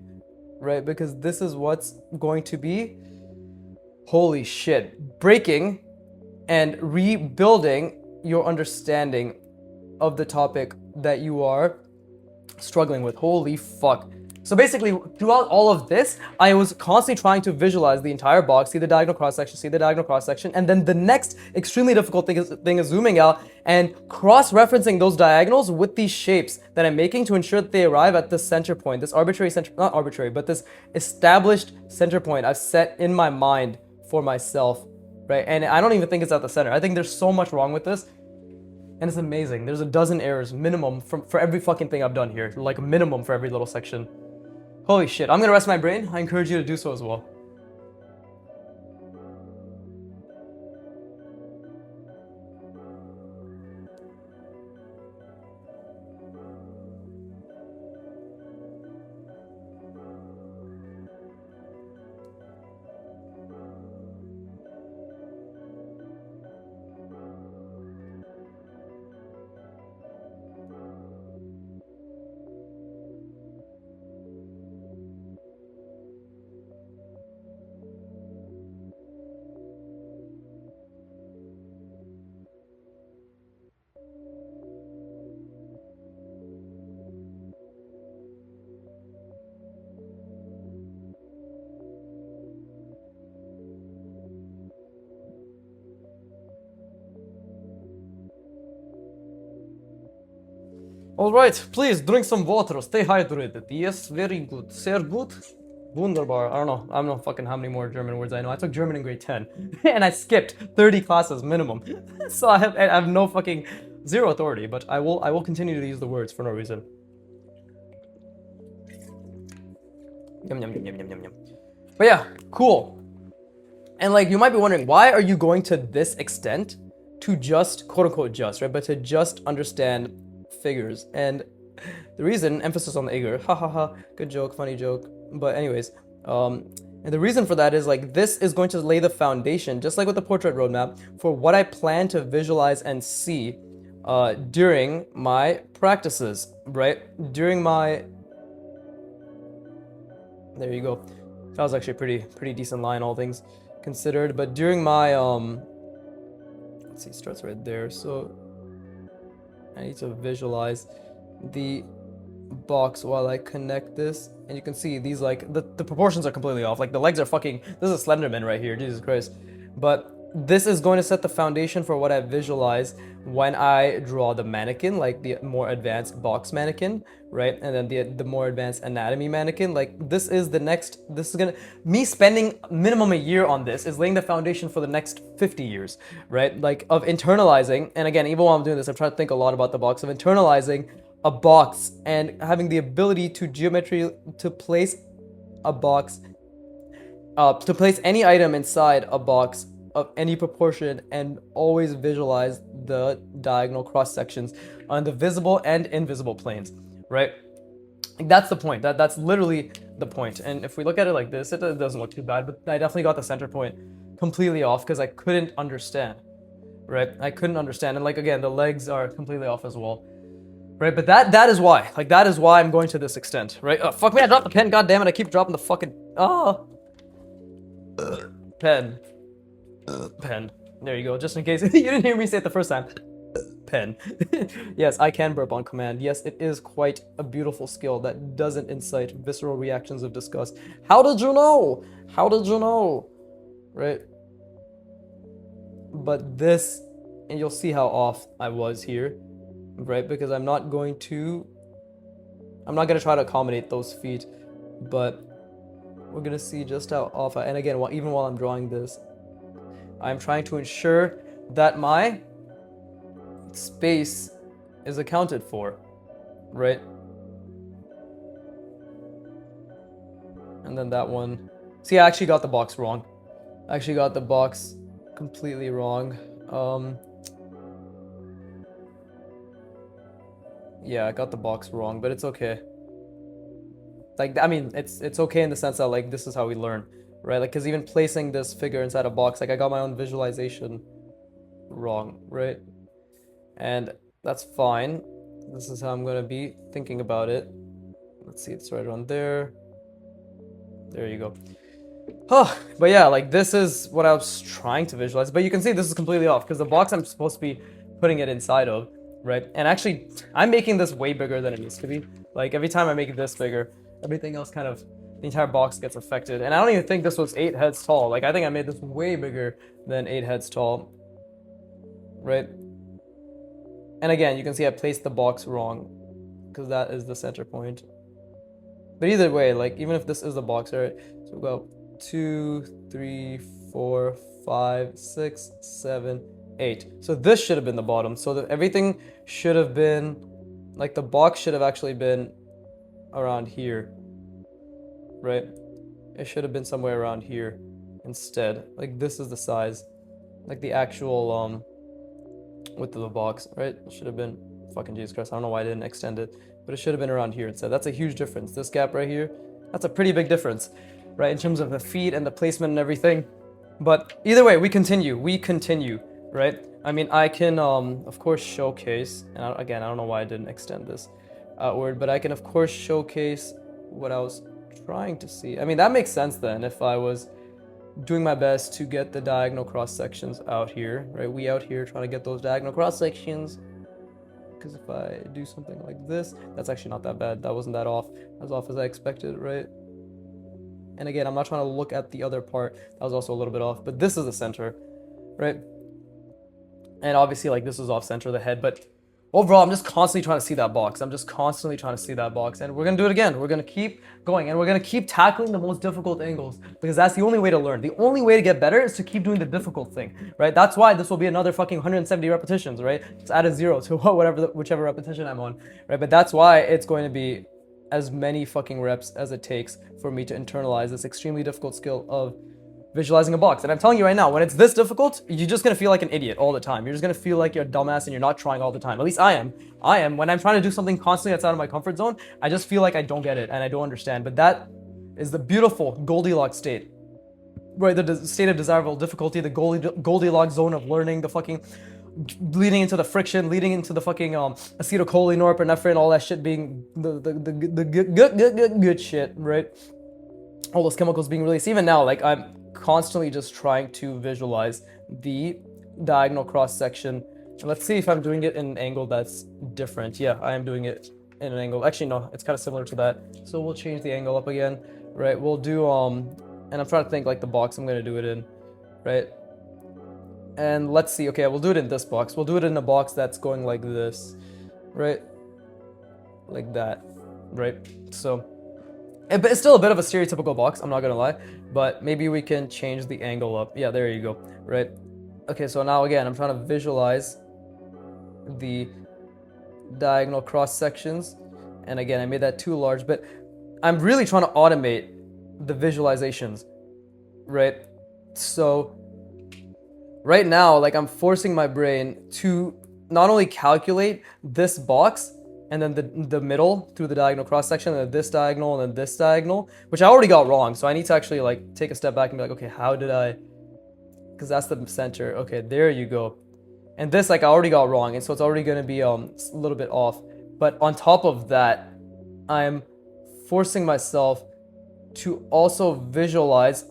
right? Because this is what's going to be, holy shit, breaking and rebuilding your understanding of the topic that you are struggling with. Holy fuck. So basically, throughout all of this, I was constantly trying to visualize the entire box, see the diagonal cross-section, and then the next extremely difficult thing is zooming out and cross-referencing those diagonals with these shapes that I'm making to ensure that they arrive at the center point, this arbitrary center, not arbitrary, but this established center point I've set in my mind for myself, right? And I don't even think it's at the center. I think there's so much wrong with this. And it's amazing. There's a dozen errors minimum for every fucking thing I've done here. Like, a minimum for every little section. Holy shit. I'm gonna rest my brain. I encourage you to do so as well. Alright, please drink some water, stay hydrated. Yes, very good. Sehr gut. Wunderbar. I don't know fucking how many more German words I know. I took German in grade 10 and I skipped 30 classes minimum. So I have no fucking zero authority, but I will continue to use the words for no reason. Yum yum yum yum yum yum yum. But yeah, cool. And like, you might be wondering, why are you going to this extent to just, quote unquote just, right? But to just understand figures. And the reason, emphasis on the Igor, ha ha ha, good joke, funny joke. But anyways, and the reason for that is, like, this is going to lay the foundation, just like with the portrait roadmap, for what I plan to visualize and see during my practices, right? During my, there you go. That was actually a pretty decent line, all things considered. But during my let's see, starts right there. So I need to visualize the box while I connect this, and you can see these, like, the proportions are completely off. Like, the legs are fucking, this is a Slenderman right here, Jesus Christ. But this is going to set the foundation for what I visualize when I draw the mannequin, like the more advanced box mannequin, right? And then the more advanced anatomy mannequin. Like, this is the next, this is gonna, me spending minimum a year on this is laying the foundation for the next 50 years, right? Like, of internalizing, and again, even while I'm doing this, I'm trying to think a lot about the box, of internalizing a box and having the ability to to place a box, to place any item inside a box of any proportion and always visualize the diagonal cross sections on the visible and invisible planes, right? That's the point. That's literally the point. And if we look at it like this, it doesn't look too bad, but I definitely got the center point completely off because I couldn't understand, right? I couldn't understand. And like, again, the legs are completely off as well, right? But that is why, like, that is why I'm going to this extent, right? Fuck me, I dropped the pen, god damn it, I keep dropping the fucking, pen. Pen. There you go, just in case you didn't hear me say it the first time. Pen. Yes, I can burp on command. Yes, it is quite a beautiful skill that doesn't incite visceral reactions of disgust. How did you know? How did you know? Right? But this, and you'll see how off I was here, right? Because I'm not going to try to accommodate those feet, but we're gonna see just how off and again, even while I'm drawing this, I'm trying to ensure that my space is accounted for, right? And then that one, see, I actually got the box wrong. I actually got the box completely wrong. Yeah, I got the box wrong, but it's okay. Like, I mean, it's okay in the sense that, like, this is how we learn, right? Like, because even placing this figure inside a box, like, I got my own visualization wrong, right? And that's fine. This is how I'm gonna be thinking about it. Let's see, it's right around there. There you go. Oh, but yeah, like, this is what I was trying to visualize, but you can see this is completely off because the box I'm supposed to be putting it inside of, right? And actually, I'm making this way bigger than it needs to be. Like, every time I make it this bigger, everything else kind of, the entire box gets affected. And I don't even think this was 8 heads tall. Like, I think I made this way bigger than 8 heads tall, right? And again, you can see I placed the box wrong because that is the center point. But either way, like, even if this is the box, right? So we'll go 2, 3, 4, 5, 6, 7, 8. So this should have been the bottom. So that everything should have been, like, the box should have actually been around here, right? It should have been somewhere around here instead. Like, this is the size, like the actual width of the box, right? It should have been, fucking Jesus Christ, I don't know why I didn't extend it, but it should have been around here instead. That's a huge difference. This gap right here, that's a pretty big difference, right? In terms of the feet and the placement and everything. But either way, we continue, right? I mean, I can, of course, showcase, and again, I don't know why I didn't extend this outward, but I can, of course, showcase what I was trying to see. I mean, that makes sense then, if I was doing my best to get the diagonal cross sections out here, right? We out here trying to get those diagonal cross sections. Because if I do something like this, that's actually not that bad. That wasn't that off, as off as I expected, right? And again, I'm not trying to look at the other part. That was also a little bit off, but this is the center, right? And obviously, like, this is off center of the head, but overall, I'm just constantly trying to see that box. I'm just constantly trying to see that box. And we're going to do it again. We're going to keep going. And we're going to keep tackling the most difficult angles. Because that's the only way to learn. The only way to get better is to keep doing the difficult thing. Right? That's why this will be another fucking 170 repetitions. Right? Just add a 0 to whichever repetition I'm on. Right? But that's why it's going to be as many fucking reps as it takes for me to internalize this extremely difficult skill of visualizing a box. And I'm telling you right now, when it's this difficult, you're just gonna feel like an idiot all the time. You're just gonna feel like you're a dumbass and you're not trying all the time. At least I am. When I'm trying to do something constantly that's out of my comfort zone, I just feel like I don't get it and I don't understand. But that is the beautiful Goldilocks state, right? The state of desirable difficulty, the Goldilocks zone of learning, the fucking leading into the friction, leading into the fucking acetylcholine, norepinephrine, all that shit being the good shit, right? All those chemicals being released. Even now, like, I'm constantly just trying to visualize the diagonal cross section. And let's see if I'm doing it in an angle that's different. Yeah, I am doing it in an angle. Actually, no, it's kind of similar to that. So we'll change the angle up again, right? We'll do, and I'm trying to think like the box I'm gonna do it in, right? And let's see, okay, we'll do it in this box. We'll do it in a box that's going like this, right? Like that, right? So, but it's still a bit of a stereotypical box, I'm not gonna lie, but maybe we can change the angle up. Yeah, there you go, right? Okay, so now again, I'm trying to visualize the diagonal cross sections, and again, I made that too large, but I'm really trying to automate the visualizations, right? So right now, like, I'm forcing my brain to not only calculate this box and then the middle through the diagonal cross section, and then this diagonal and then this diagonal, which I already got wrong, so I need to actually like take a step back and be like, okay, how did I, because that's the center. Okay, there you go. And this, like, I already got wrong, and so it's already going to be a little bit off. But on top of that, I'm forcing myself to also visualize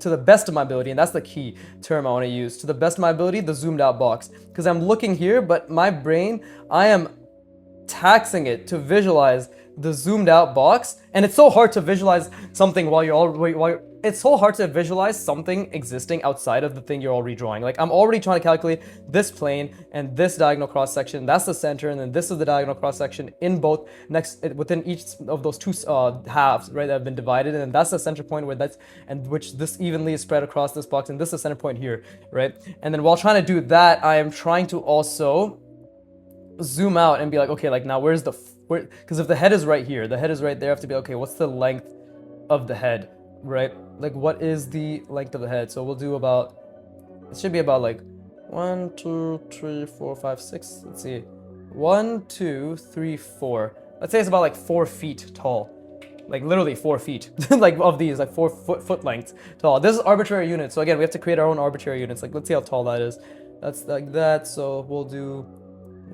to the best of my ability, and that's the key term I want to use, to the best of my ability, the zoomed out box. Because I'm looking here, but my brain, I am taxing it to visualize the zoomed out box, and it's so hard to visualize something it's so hard to visualize something existing outside of the thing you're already drawing. Like, I'm already trying to calculate this plane and this diagonal cross section, that's the center, and then this is the diagonal cross section in both within each of those two halves, right, that have been divided, and that's the center point which this evenly is spread across this box, and this is the center point here, right? And then while trying to do that, I am trying to also zoom out and be like, okay, like, now where's because if the head is right here, the head is right there, I have to be, okay, what's the length of the head, right? Like, what is the length of the head? So we'll do about, it should be about like 1, 2, 3, 4, 5, 6, let's see, 1, 2, 3, 4. Let's say it's about like 4 feet tall, like literally 4 feet, like of these, like 4 foot lengths tall. This is arbitrary units, so again, we have to create our own arbitrary units. Like, let's see how tall that is. That's like that, so we'll do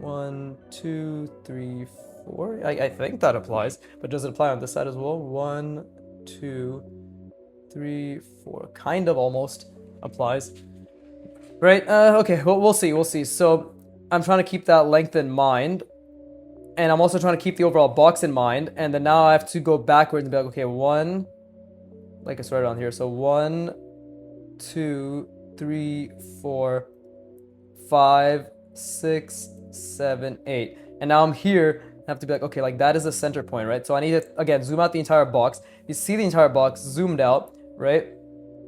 1, 2, 3, 4. I think that applies, but does it apply on this side as well? 1, 2, 3, 4. Kind of almost applies, right? Okay, well, we'll see. So I'm trying to keep that length in mind, and I'm also trying to keep the overall box in mind, and then now I have to go backwards and be like, okay, 1, like I started on here, so 1, 2, 3, 4, 5, 6, 7, 8, and now I'm here. I have to be like, okay, like, that is the center point, right? So I need to, again, zoom out the entire box. You see the entire box zoomed out, right,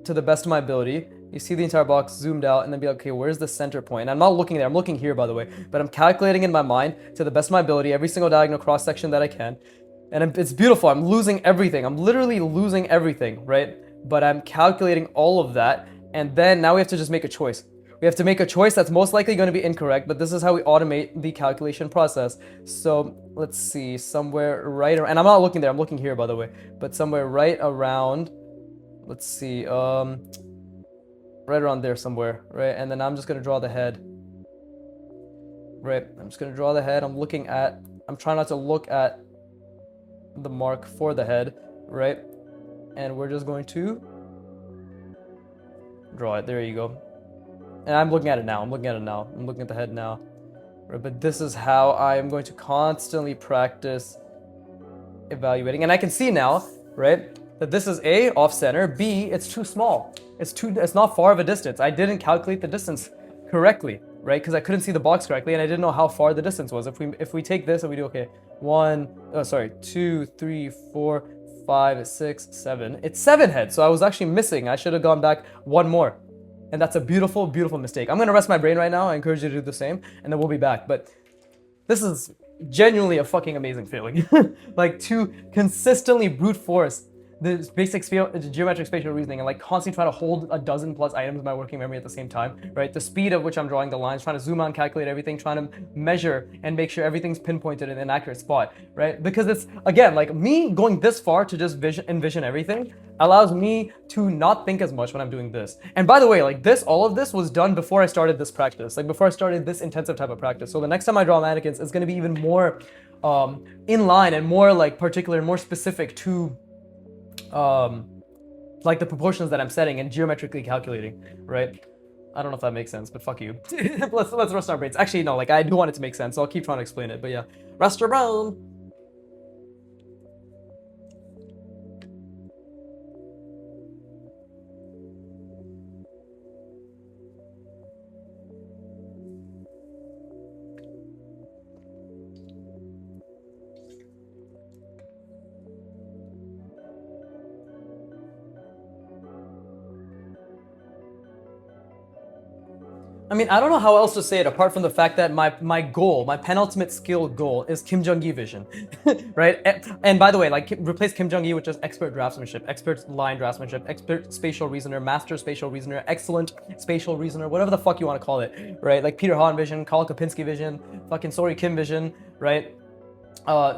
to the best of my ability. You see the entire box zoomed out, and then be like, okay, where's the center point? And I'm not looking there, I'm looking here, by the way, but I'm calculating in my mind to the best of my ability every single diagonal cross section that I can, and it's beautiful. I'm losing everything. I'm literally losing everything, right? But I'm calculating all of that, and then now we have to just make a choice. We have to make a choice that's most likely going to be incorrect, but this is how we automate the calculation process. So let's see, somewhere right around, and I'm not looking there, I'm looking here, by the way, but somewhere right around, let's see, right around there somewhere, right? And then I'm just going to draw the head, right? I'm just going to draw the head. I'm trying not to look at the mark for the head, right? And we're just going to draw it. There you go. And I'm looking at it now. I'm looking at the head now. Right? But this is how I am going to constantly practice evaluating. And I can see now, right, that this is A, off center, B, it's too small. It's not far of a distance. I didn't calculate the distance correctly, right? Because I couldn't see the box correctly, and I didn't know how far the distance was. If we take this and we do, okay, 2, 3, 4, 5, 6, 7. It's 7 heads, so I was actually missing. I should have gone back 1 more. And that's a beautiful, beautiful mistake. I'm going to rest my brain right now. I encourage you to do the same, and then we'll be back. But this is genuinely a fucking amazing feeling. Like, to consistently brute force the basic geometric spatial reasoning and like constantly trying to hold a dozen plus items in my working memory at the same time, right? The speed of which I'm drawing the lines, trying to zoom out and calculate everything, trying to measure and make sure everything's pinpointed in an accurate spot, right? Because it's, again, like, me going this far to just envision everything allows me to not think as much when I'm doing this. And by the way, like, all of this was done before I started this practice, like before I started this intensive type of practice. So the next time I draw mannequins, it's going to be even more in line and more like particular and more specific to like the proportions that I'm setting and geometrically calculating, right? I don't know if that makes sense, but fuck you. Let's rest our brains. Actually, no, like I do want it to make sense, so I'll keep trying to explain it. But yeah, rest your brain. I mean, I don't know how else to say it apart from the fact that my goal, my penultimate skill goal, is Kim Jong-gi vision, right? And by the way, like replace Kim Jong-gi with just expert draftsmanship, expert line draftsmanship, expert spatial reasoner, master spatial reasoner, excellent spatial reasoner, whatever the fuck you want to call it, right? Like Peter Hahn vision, Karl Kopinski vision, fucking Sori Kim vision, right?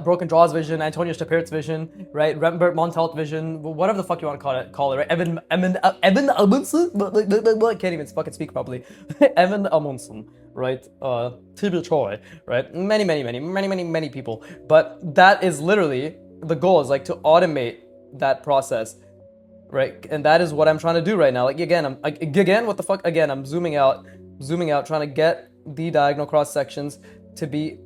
Broken Draws vision, Antonio Stapirz's vision, right? Rembert Montelt vision, whatever the fuck you want to call it, right? Evan Amundsen, I can't even fucking speak properly. Evan Amundsen, right? Tibor Choi, right? Many people. But that is literally the goal, is like to automate that process, right? And that is what I'm trying to do right now. Like again, what the fuck? Again, I'm zooming out, trying to get the diagonal cross sections to be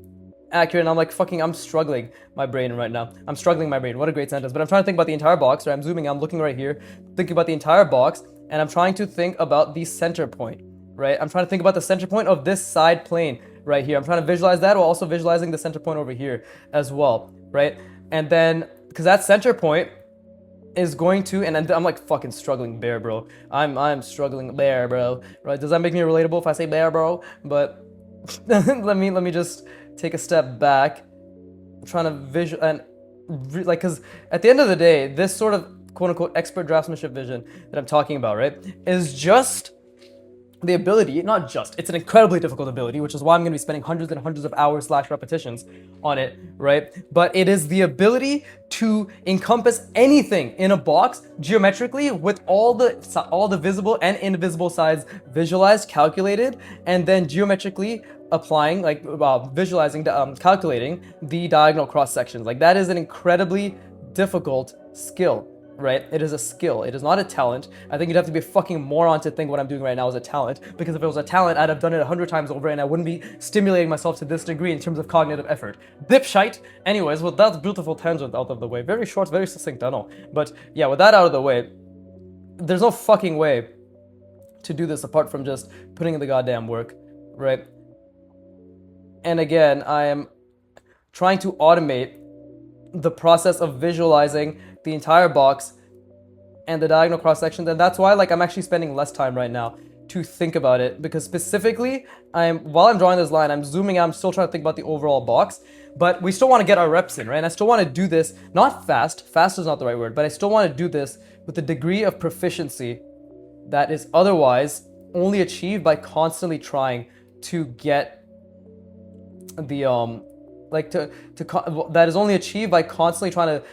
accurate, and I'm like I'm struggling my brain right now. I'm struggling my brain. What a great sentence. But I'm trying to think about the entire box, right? I'm zooming, I'm looking right here, thinking about the entire box, and I'm trying to think about the center point, right? I'm trying to think about the center point of this side plane right here. I'm trying to visualize that while also visualizing the center point over here as well, right? And then, because that center point is going to, and I'm like fucking struggling bear, bro. I'm struggling bear, bro. Right? Does that make me relatable if I say bear, bro? But let me just take a step back. I'm trying to visual and like, because at the end of the day, this sort of quote unquote expert draftsmanship vision that I'm talking about, right, is just the ability, not just, it's an incredibly difficult ability, which is why I'm going to be spending hundreds and hundreds of hours / repetitions on it, right? But it is the ability to encompass anything in a box geometrically with all the visible and invisible sides visualized, calculated, and then geometrically applying, like visualizing, calculating the diagonal cross sections. Like that is an incredibly difficult skill. Right? It is a skill. It is not a talent. I think you'd have to be a fucking moron to think what I'm doing right now is a talent, because if it was a talent, I'd have done it 100 times over and I wouldn't be stimulating myself to this degree in terms of cognitive effort. Dipshite! Anyways, with that beautiful tangent out of the way, very short, very succinct, I know. But yeah, with that out of the way, there's no fucking way to do this apart from just putting in the goddamn work, right? And again, I am trying to automate the process of visualizing the entire box and the diagonal cross sections, and that's why like I'm actually spending less time right now to think about it, because specifically while I'm drawing this line, I'm zooming out, I'm still trying to think about the overall box, but we still want to get our reps in, right? And I still want to do this not fast is not the right word, but I still want to do this with a degree of proficiency that is otherwise only achieved by constantly trying to get the that is only achieved by constantly trying to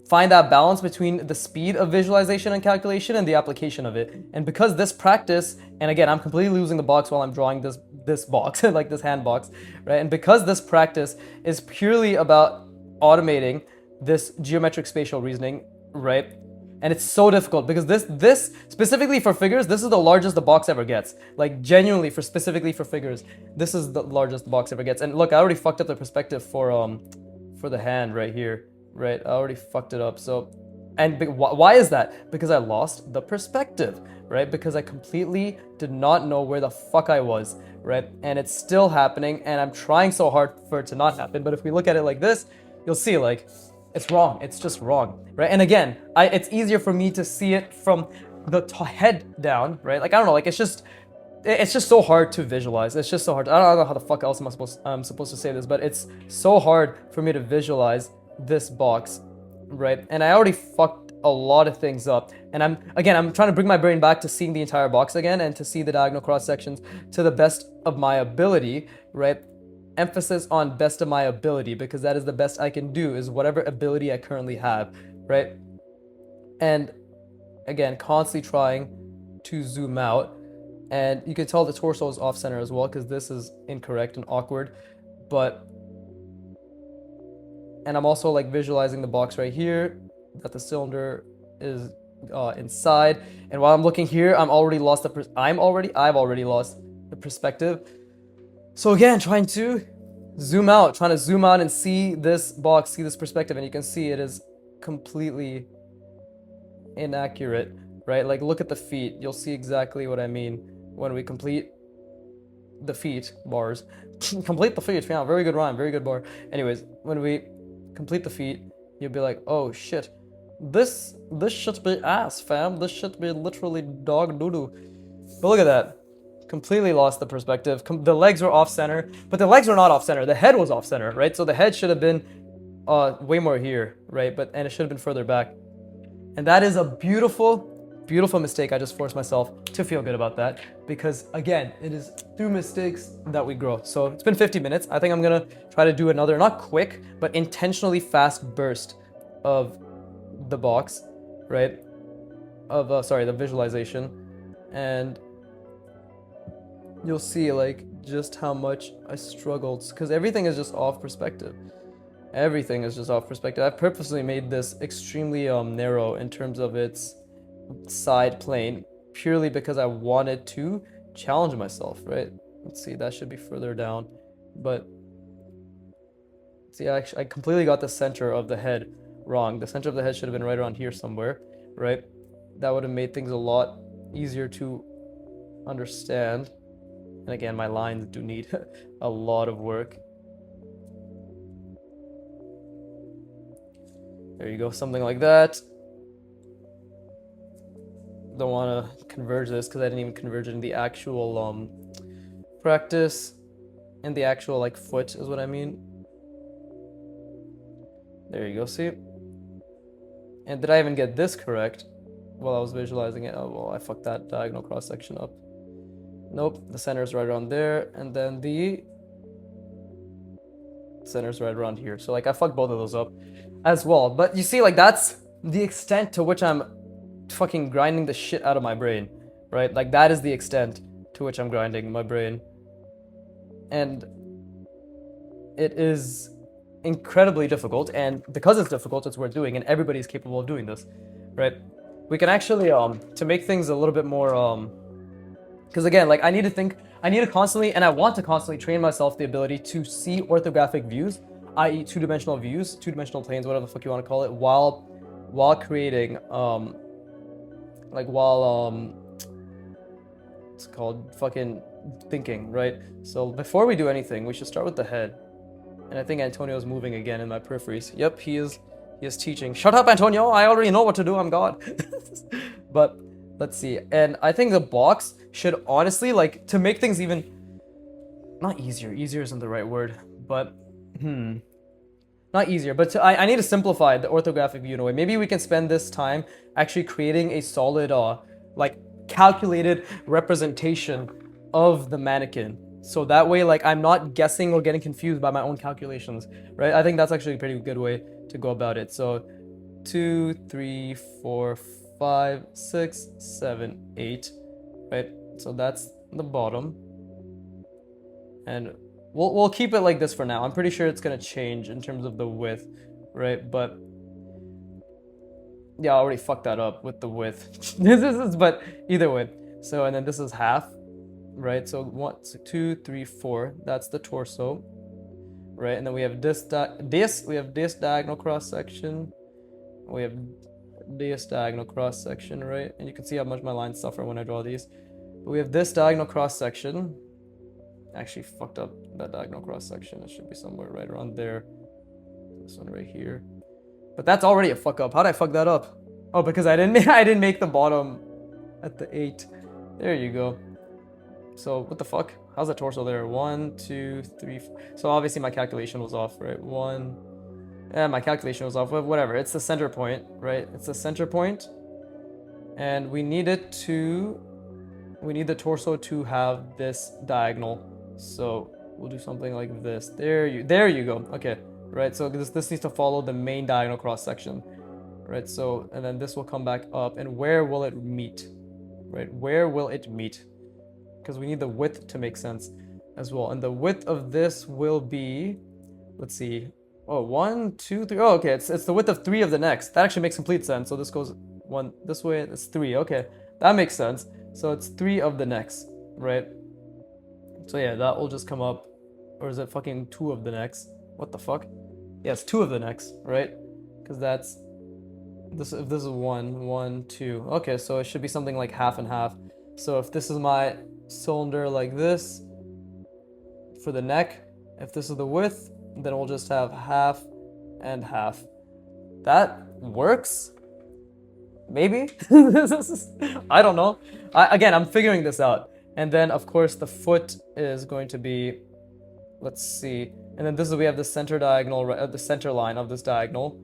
find that balance between the speed of visualization and calculation and the application of it. And because this practice, and again, I'm completely losing the box while I'm drawing this box, like this hand box, right? And because this practice is purely about automating this geometric spatial reasoning, right? And it's so difficult because this specifically for figures, this is the largest the box ever gets. Like genuinely specifically for figures, this is the largest the box ever gets. And look, I already fucked up the perspective for the hand right here. Right, I already fucked it up. So, and why is that? Because I lost the perspective, right? Because I completely did not know where the fuck I was, right? And it's still happening, and I'm trying so hard for it to not happen. But if we look at it like this, you'll see like it's wrong. It's just wrong, right? And again, it's easier for me to see it from the head down, right? Like I don't know, like it's just so hard to visualize. It's just so hard. I don't know how the fuck else I'm supposed to say this, but it's so hard for me to visualize this box, right? And I already fucked a lot of things up, and I'm trying to bring my brain back to seeing the entire box again and to see the diagonal cross sections to the best of my ability, right? Emphasis on best of my ability, because that is the best I can do, is whatever ability I currently have, right? And again, constantly trying to zoom out, and you can tell the torso is off center as well because this is incorrect and awkward, and I'm also like visualizing the box right here, that the cylinder is inside. And while I'm looking here, I've already lost the perspective. So again, trying to zoom out and see this box, see this perspective, and you can see it is completely inaccurate, right? Like, look at the feet. You'll see exactly what I mean when we complete the feet bars. Complete the feet. Yeah, very good rhyme, very good bar. Anyways, when we complete the feet, you'll be like, oh shit, this should be ass, fam. This should be literally dog doo-doo. But look at that. Completely lost the perspective. The legs were off center, but the legs were not off center. The head was off center, right? So the head should have been way more here, right? And it should have been further back. And that is a beautiful, beautiful mistake. I just forced myself to feel good about that because, again, it is through mistakes that we grow. So it's been 50 minutes. I think I'm gonna try to do another, not quick, but intentionally fast burst of the box, right? Of the visualization, and you'll see like just how much I struggled because everything is just off perspective. Everything is just off perspective. I purposely made this extremely narrow in terms of its side plane purely because I wanted to challenge myself, right? Let's see, that should be further down, but see, I completely got the center of the head wrong. The center of the head should have been right around here somewhere, right? That would have made things a lot easier to understand. And again, my lines do need a lot of work. There you go, something like that. Don't want to converge this because I didn't even converge it in the actual practice. And the actual like foot is what I mean. There you go, see? And did I even get this correct while I was visualizing it? Oh, well, I fucked that diagonal cross-section up. Nope, the center is right around there, and then the center is right around here. So, like, I fucked both of those up as well. But you see, like, that's the extent to which I'm fucking grinding the shit out of my brain, right? Like, that is the extent to which I'm grinding my brain. And it is incredibly difficult, and because it's difficult, it's worth doing, and everybody's capable of doing this, right? We can actually, to make things a little bit more, because again, like I need to constantly, and I want to constantly train myself the ability to see orthographic views, i.e. two-dimensional views, two-dimensional planes, whatever the fuck you want to call it, while creating, it's called fucking thinking, right? So before we do anything, we should start with the head. And I think Antonio's moving again in my peripheries. Yep, he is teaching. Shut up, Antonio! I already know what to do, I'm God. But let's see. And I think the box should honestly, like, to make things even not easier. Easier isn't the right word, but not easier, but I need to simplify the orthographic view in a way. Maybe we can spend this time actually creating a solid like calculated representation of the mannequin. So that way, like, I'm not guessing or getting confused by my own calculations, right? I think that's actually a pretty good way to go about it. So 2, 3, 4, 5, 6, 7, 8, right? So that's the bottom. And we'll keep it like this for now. I'm pretty sure it's gonna change in terms of the width, right? But yeah, I already fucked that up with the width. This is, but either way. So, and then this is half. Right, so 1, 2, 3, 4. That's the torso, right? And then we have this diagonal cross section. We have this diagonal cross section, right? And you can see how much my lines suffer when I draw these. But we have this diagonal cross section. Actually, fucked up that diagonal cross section. It should be somewhere right around there. This one right here. But that's already a fuck up. How did I fuck that up? Oh, because I didn't make the bottom at the 8. There you go. So what the fuck? How's the torso there? 1, 2, 3, 4. So obviously my calculation was off, right? My calculation was off. Whatever. It's the center point, right? It's the center point, and we need the torso to have this diagonal. So we'll do something like this. There you go. Okay, right. So this needs to follow the main diagonal cross section, right? So, and then this will come back up, and where will it meet? Right? Where will it meet? Because we need the width to make sense as well. And the width of this will be, let's see, 1, 2, 3. Oh, okay, it's the width of 3 of the next. That actually makes complete sense. So this goes one this way, it's 3. Okay, that makes sense. So it's 3 of the necks, right? So yeah, that will just come up. Or is it fucking 2 of the necks? What the fuck? Yeah, it's 2 of the necks, right? Because that's this. If this is 1, 2. Okay, so it should be something like half and half. So if this is my cylinder like this for the neck, if this is the width, then we'll just have half and half. That works? Maybe? I don't know. Again, I'm figuring this out. And then, of course, the foot is going to be, let's see. And then this is, we have the center diagonal, right, the center line of this diagonal,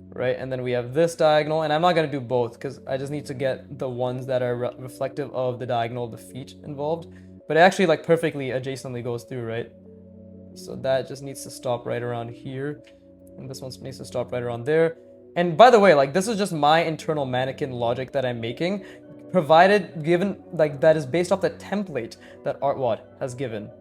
right? And then we have this diagonal. And I'm not going to do both because I just need to get the ones that are reflective of the diagonal of the feet involved. But it actually like perfectly adjacently goes through, right? So that just needs to stop right around here. And this one needs to stop right around there. And by the way, like this is just my internal mannequin logic that I'm making, provided, given, like that is based off the template that artwod has given,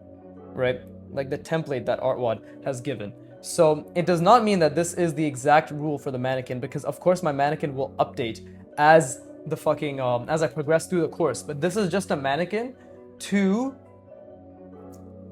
right? Like the template that artwod has given. So it does not mean that this is the exact rule for the mannequin, because of course my mannequin will update as the fucking, as I progress through the course. But this is just a mannequin to,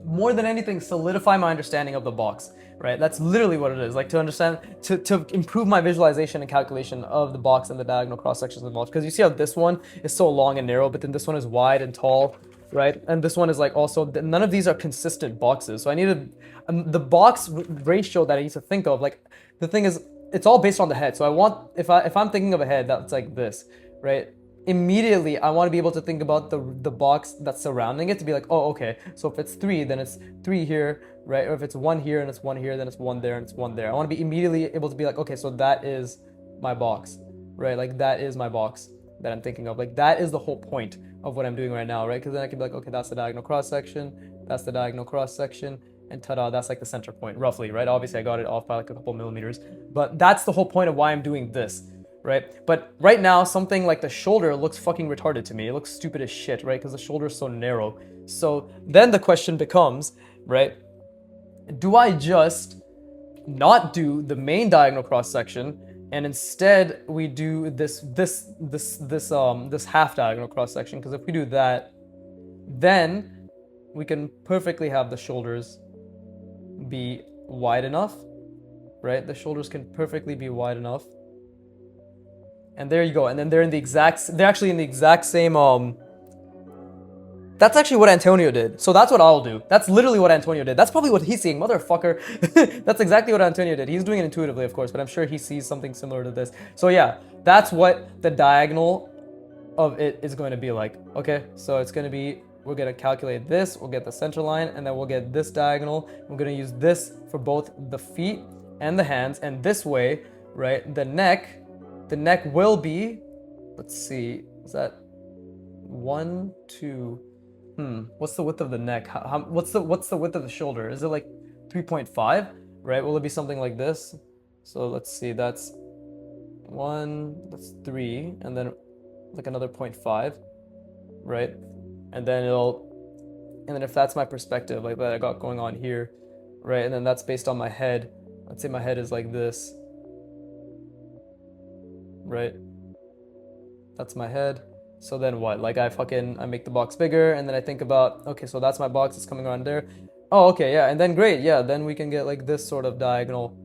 more than anything, solidify my understanding of the box, right? That's literally what it is. Like to understand, to improve my visualization and calculation of the box and the diagonal cross sections involved. Because you see how this one is so long and narrow, but then this one is wide and tall, right? And this one is like also, none of these are consistent boxes. So I need the box ratio that I need to think of. Like the thing is, it's all based on the head. So I want, if I'm thinking of a head that's like this, right? Immediately I want to be able to think about the box that's surrounding it, to be like, oh, okay, so if it's 3, then it's 3 here, right? Or if it's 1 here and it's 1 here, then it's 1 there and it's 1 there. I want to be immediately able to be like, okay, so that is my box, right? Like that is my box that I'm thinking of. Like that is the whole point of what I'm doing right now, right? Because then I can be like, okay, that's the diagonal cross section, that's the diagonal cross section, and ta-da, that's like the center point, roughly, right? Obviously I got it off by like a couple millimeters, but that's the whole point of why I'm doing this, right? But right now, something like the shoulder looks fucking retarded to me. It looks stupid as shit, right? Because the shoulder is so narrow. So then the question becomes, right? Do I just not do the main diagonal cross section, and instead we do this half diagonal cross section? Because if we do that, then we can perfectly have the shoulders be wide enough, right? The shoulders can perfectly be wide enough. And there you go. And then they're actually in the exact same, that's actually what Antonio did. So that's what I'll do. That's literally what Antonio did. That's probably what he's seeing, motherfucker. That's exactly what Antonio did. He's doing it intuitively, of course, but I'm sure he sees something similar to this. So yeah, that's what the diagonal of it is going to be like. Okay, so it's going to be, we're going to calculate this, we'll get the center line, and then we'll get this diagonal. We're going to use this for both the feet and the hands, and this way, right, the neck will be, let's see, is that 1, 2, what's the width of the neck? What's the width of the shoulder? Is it like 3.5, right? Will it be something like this? So let's see, that's 1, that's 3, and then like another 0.5, right? And then if that's my perspective, like that I got going on here, right? And then that's based on my head. Let's say my head is like this, right? That's my head. So then what? Like I make the box bigger, and then I think about, okay, so that's my box, it's coming around there. Oh, okay, yeah, and then great, yeah, then we can get like this sort of diagonal.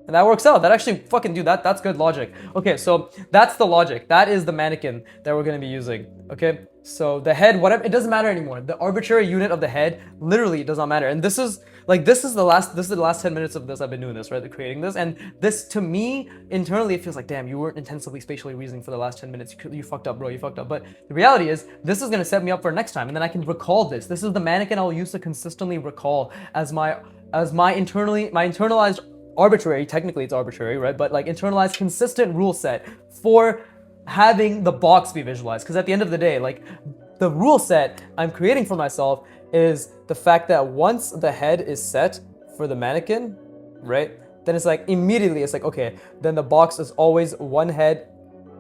And that works out. That actually fucking, dude, that's good logic. Okay, so that's the logic. That is the mannequin that we're gonna be using. Okay, so the head, whatever, it doesn't matter anymore. The arbitrary unit of the head literally does not matter. And this is the last 10 minutes of this I've been doing this, right? Creating this. And this, to me, internally, it feels like, damn, you weren't intensively spatially reasoning for the last 10 minutes. You fucked up, bro. You fucked up. But the reality is, this is gonna set me up for next time, and then I can recall this. This is the mannequin I'll use to consistently recall as my internalized arbitrary, technically it's arbitrary, right? But like internalized consistent rule set for having the box be visualized. Because at the end of the day, like the rule set I'm creating for myself is the fact that once the head is set for the mannequin, right? Then it's like immediately it's like, okay, then the box is always one head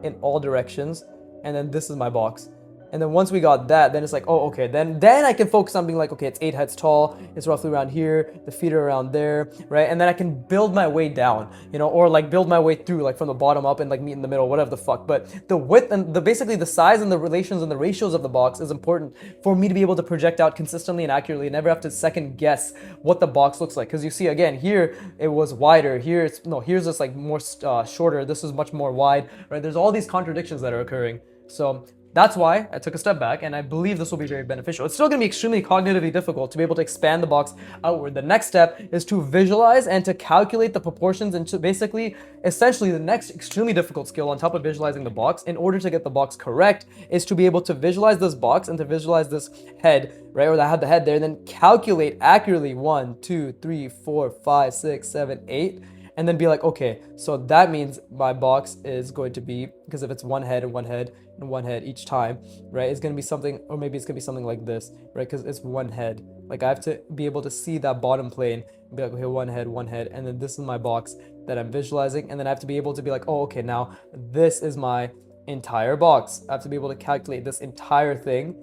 in all directions, and then this is my box. And then once we got that, then it's like, oh, okay, then I can focus on being like, okay, it's 8 heads tall, it's roughly around here, the feet are around there, right? And then I can build my way down, or like build my way through, like from the bottom up and like meet in the middle, whatever the fuck. But the width and basically the size and the relations and the ratios of the box is important for me to be able to project out consistently and accurately and never have to second guess what the box looks like. Because you see, again, here it was wider, here's just like more shorter, this is much more wide, right? There's all these contradictions that are occurring. So that's why I took a step back, and I believe this will be very beneficial. It's still going to be extremely cognitively difficult to be able to expand the box outward. The next step is to visualize and to calculate the proportions, and to basically, essentially, the next extremely difficult skill on top of visualizing the box, in order to get the box correct, is to be able to visualize this box and to visualize this head, right, or that had the head there, and then calculate accurately 1, 2, 3, 4, 5, 6, 7, 8, and then be like, okay, so that means my box is going to be, because if it's one head and one head and one head each time, right, it's going to be something, or maybe it's going to be something like this, right, because it's one head. Like, I have to be able to see that bottom plane, and be like, okay, one head, and then this is my box that I'm visualizing, and then I have to be able to be like, oh, okay, now this is my entire box. I have to be able to calculate this entire thing,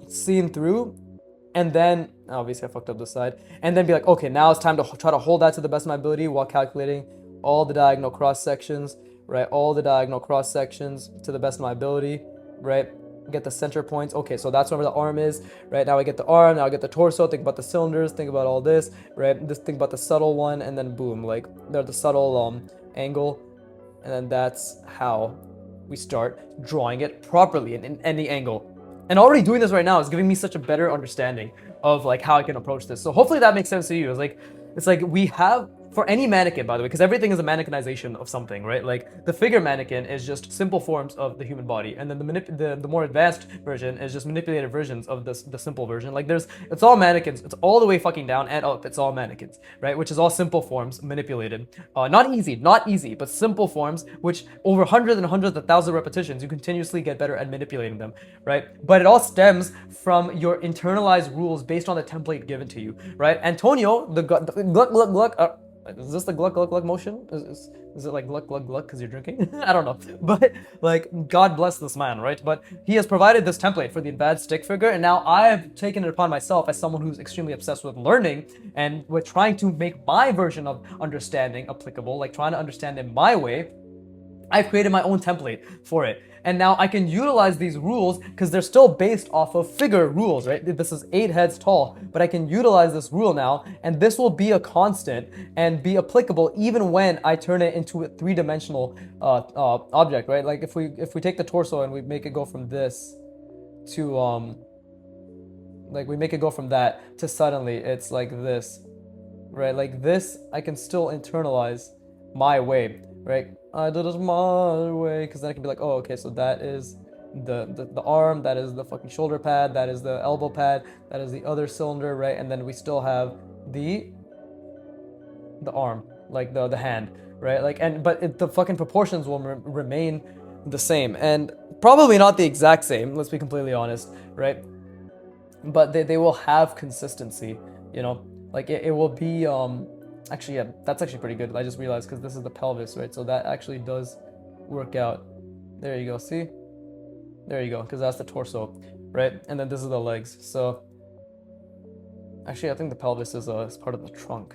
seen through, and then, obviously I fucked up this side, and then be like, okay, now it's time to try to hold that to the best of my ability while calculating all the diagonal cross sections, right, all the diagonal cross sections to the best of my ability, right, get the center points. Okay, so that's where the arm is, right? Now I get the arm, now I get the torso, think about the cylinders, think about all this, right, just think about the subtle one, and then boom, like, they're the subtle angle, and then that's how we start drawing it properly in any angle. And already doing this right now is giving me such a better understanding of like how I can approach this. So hopefully that makes sense to you. It's like we have, for any mannequin, by the way, because everything is a mannequinization of something, right? Like the figure mannequin is just simple forms of the human body, and then the more advanced version is just manipulated versions of the simple version. Like it's all mannequins. It's all the way fucking down and up. It's all mannequins, right? Which is all simple forms manipulated. Not easy, but simple forms, which over hundreds and hundreds of thousands of repetitions, you continuously get better at manipulating them, right? But it all stems from your internalized rules based on the template given to you, right? Antonio, the gluck. Is this the gluck gluck gluck motion? Is it like gluck gluck gluck because you're drinking? I don't know. But like, God bless this man, right? But he has provided this template for the advanced stick figure, and now I've taken it upon myself as someone who's extremely obsessed with learning and with trying to make my version of understanding applicable, like trying to understand in my way. I've created my own template for it. And now I can utilize these rules because they're still based off of figure rules, right? This is 8 heads tall, but I can utilize this rule now, and this will be a constant and be applicable even when I turn it into a 3-dimensional object, right? Like if we take the torso and we make it go from this to like we make it go from that to suddenly it's like this, right? Like this, I can still internalize my way, right? I did it my way, because then I can be like, oh, okay, so that is the arm, that is the fucking shoulder pad, that is the elbow pad, that is the other cylinder, right? And then we still have the arm, like the hand, right? Like, but the fucking proportions will remain the same, and probably not the exact same, let's be completely honest, right? But they will have consistency, like it will be actually, yeah, that's actually pretty good. I just realized, because this is the pelvis, right? So that actually does work out. There you go, see? There you go, because that's the torso, right? And then this is the legs. So actually, I think the pelvis is part of the trunk.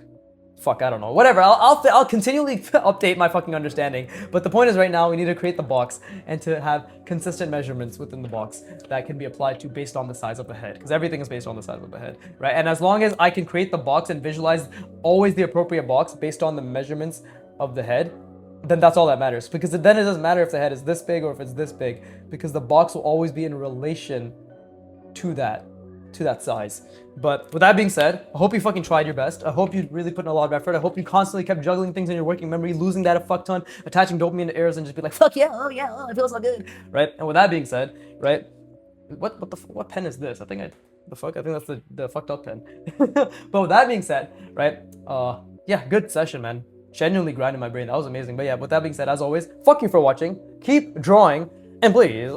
Fuck, I don't know. Whatever, I'll continually update my fucking understanding. But the point is, right now, we need to create the box and to have consistent measurements within the box that can be applied to based on the size of the head, because everything is based on the size of the head, right? And as long as I can create the box and visualize always the appropriate box based on the measurements of the head, then that's all that matters. Because then it doesn't matter if the head is this big or if it's this big, because the box will always be in relation to that size. But with that being said, I hope you fucking tried your best. I hope you really put in a lot of effort. I hope you constantly kept juggling things in your working memory, losing that a fuck ton, attaching dopamine to errors, and just be like, fuck yeah, oh yeah, oh, it feels so good, right? And with that being said, right, what pen is this? I think that's the fucked up pen. But with that being said, right, yeah, good session, man. Genuinely grinding my brain. That was amazing. But yeah, with that being said, as always, fuck you for watching. Keep drawing, and please,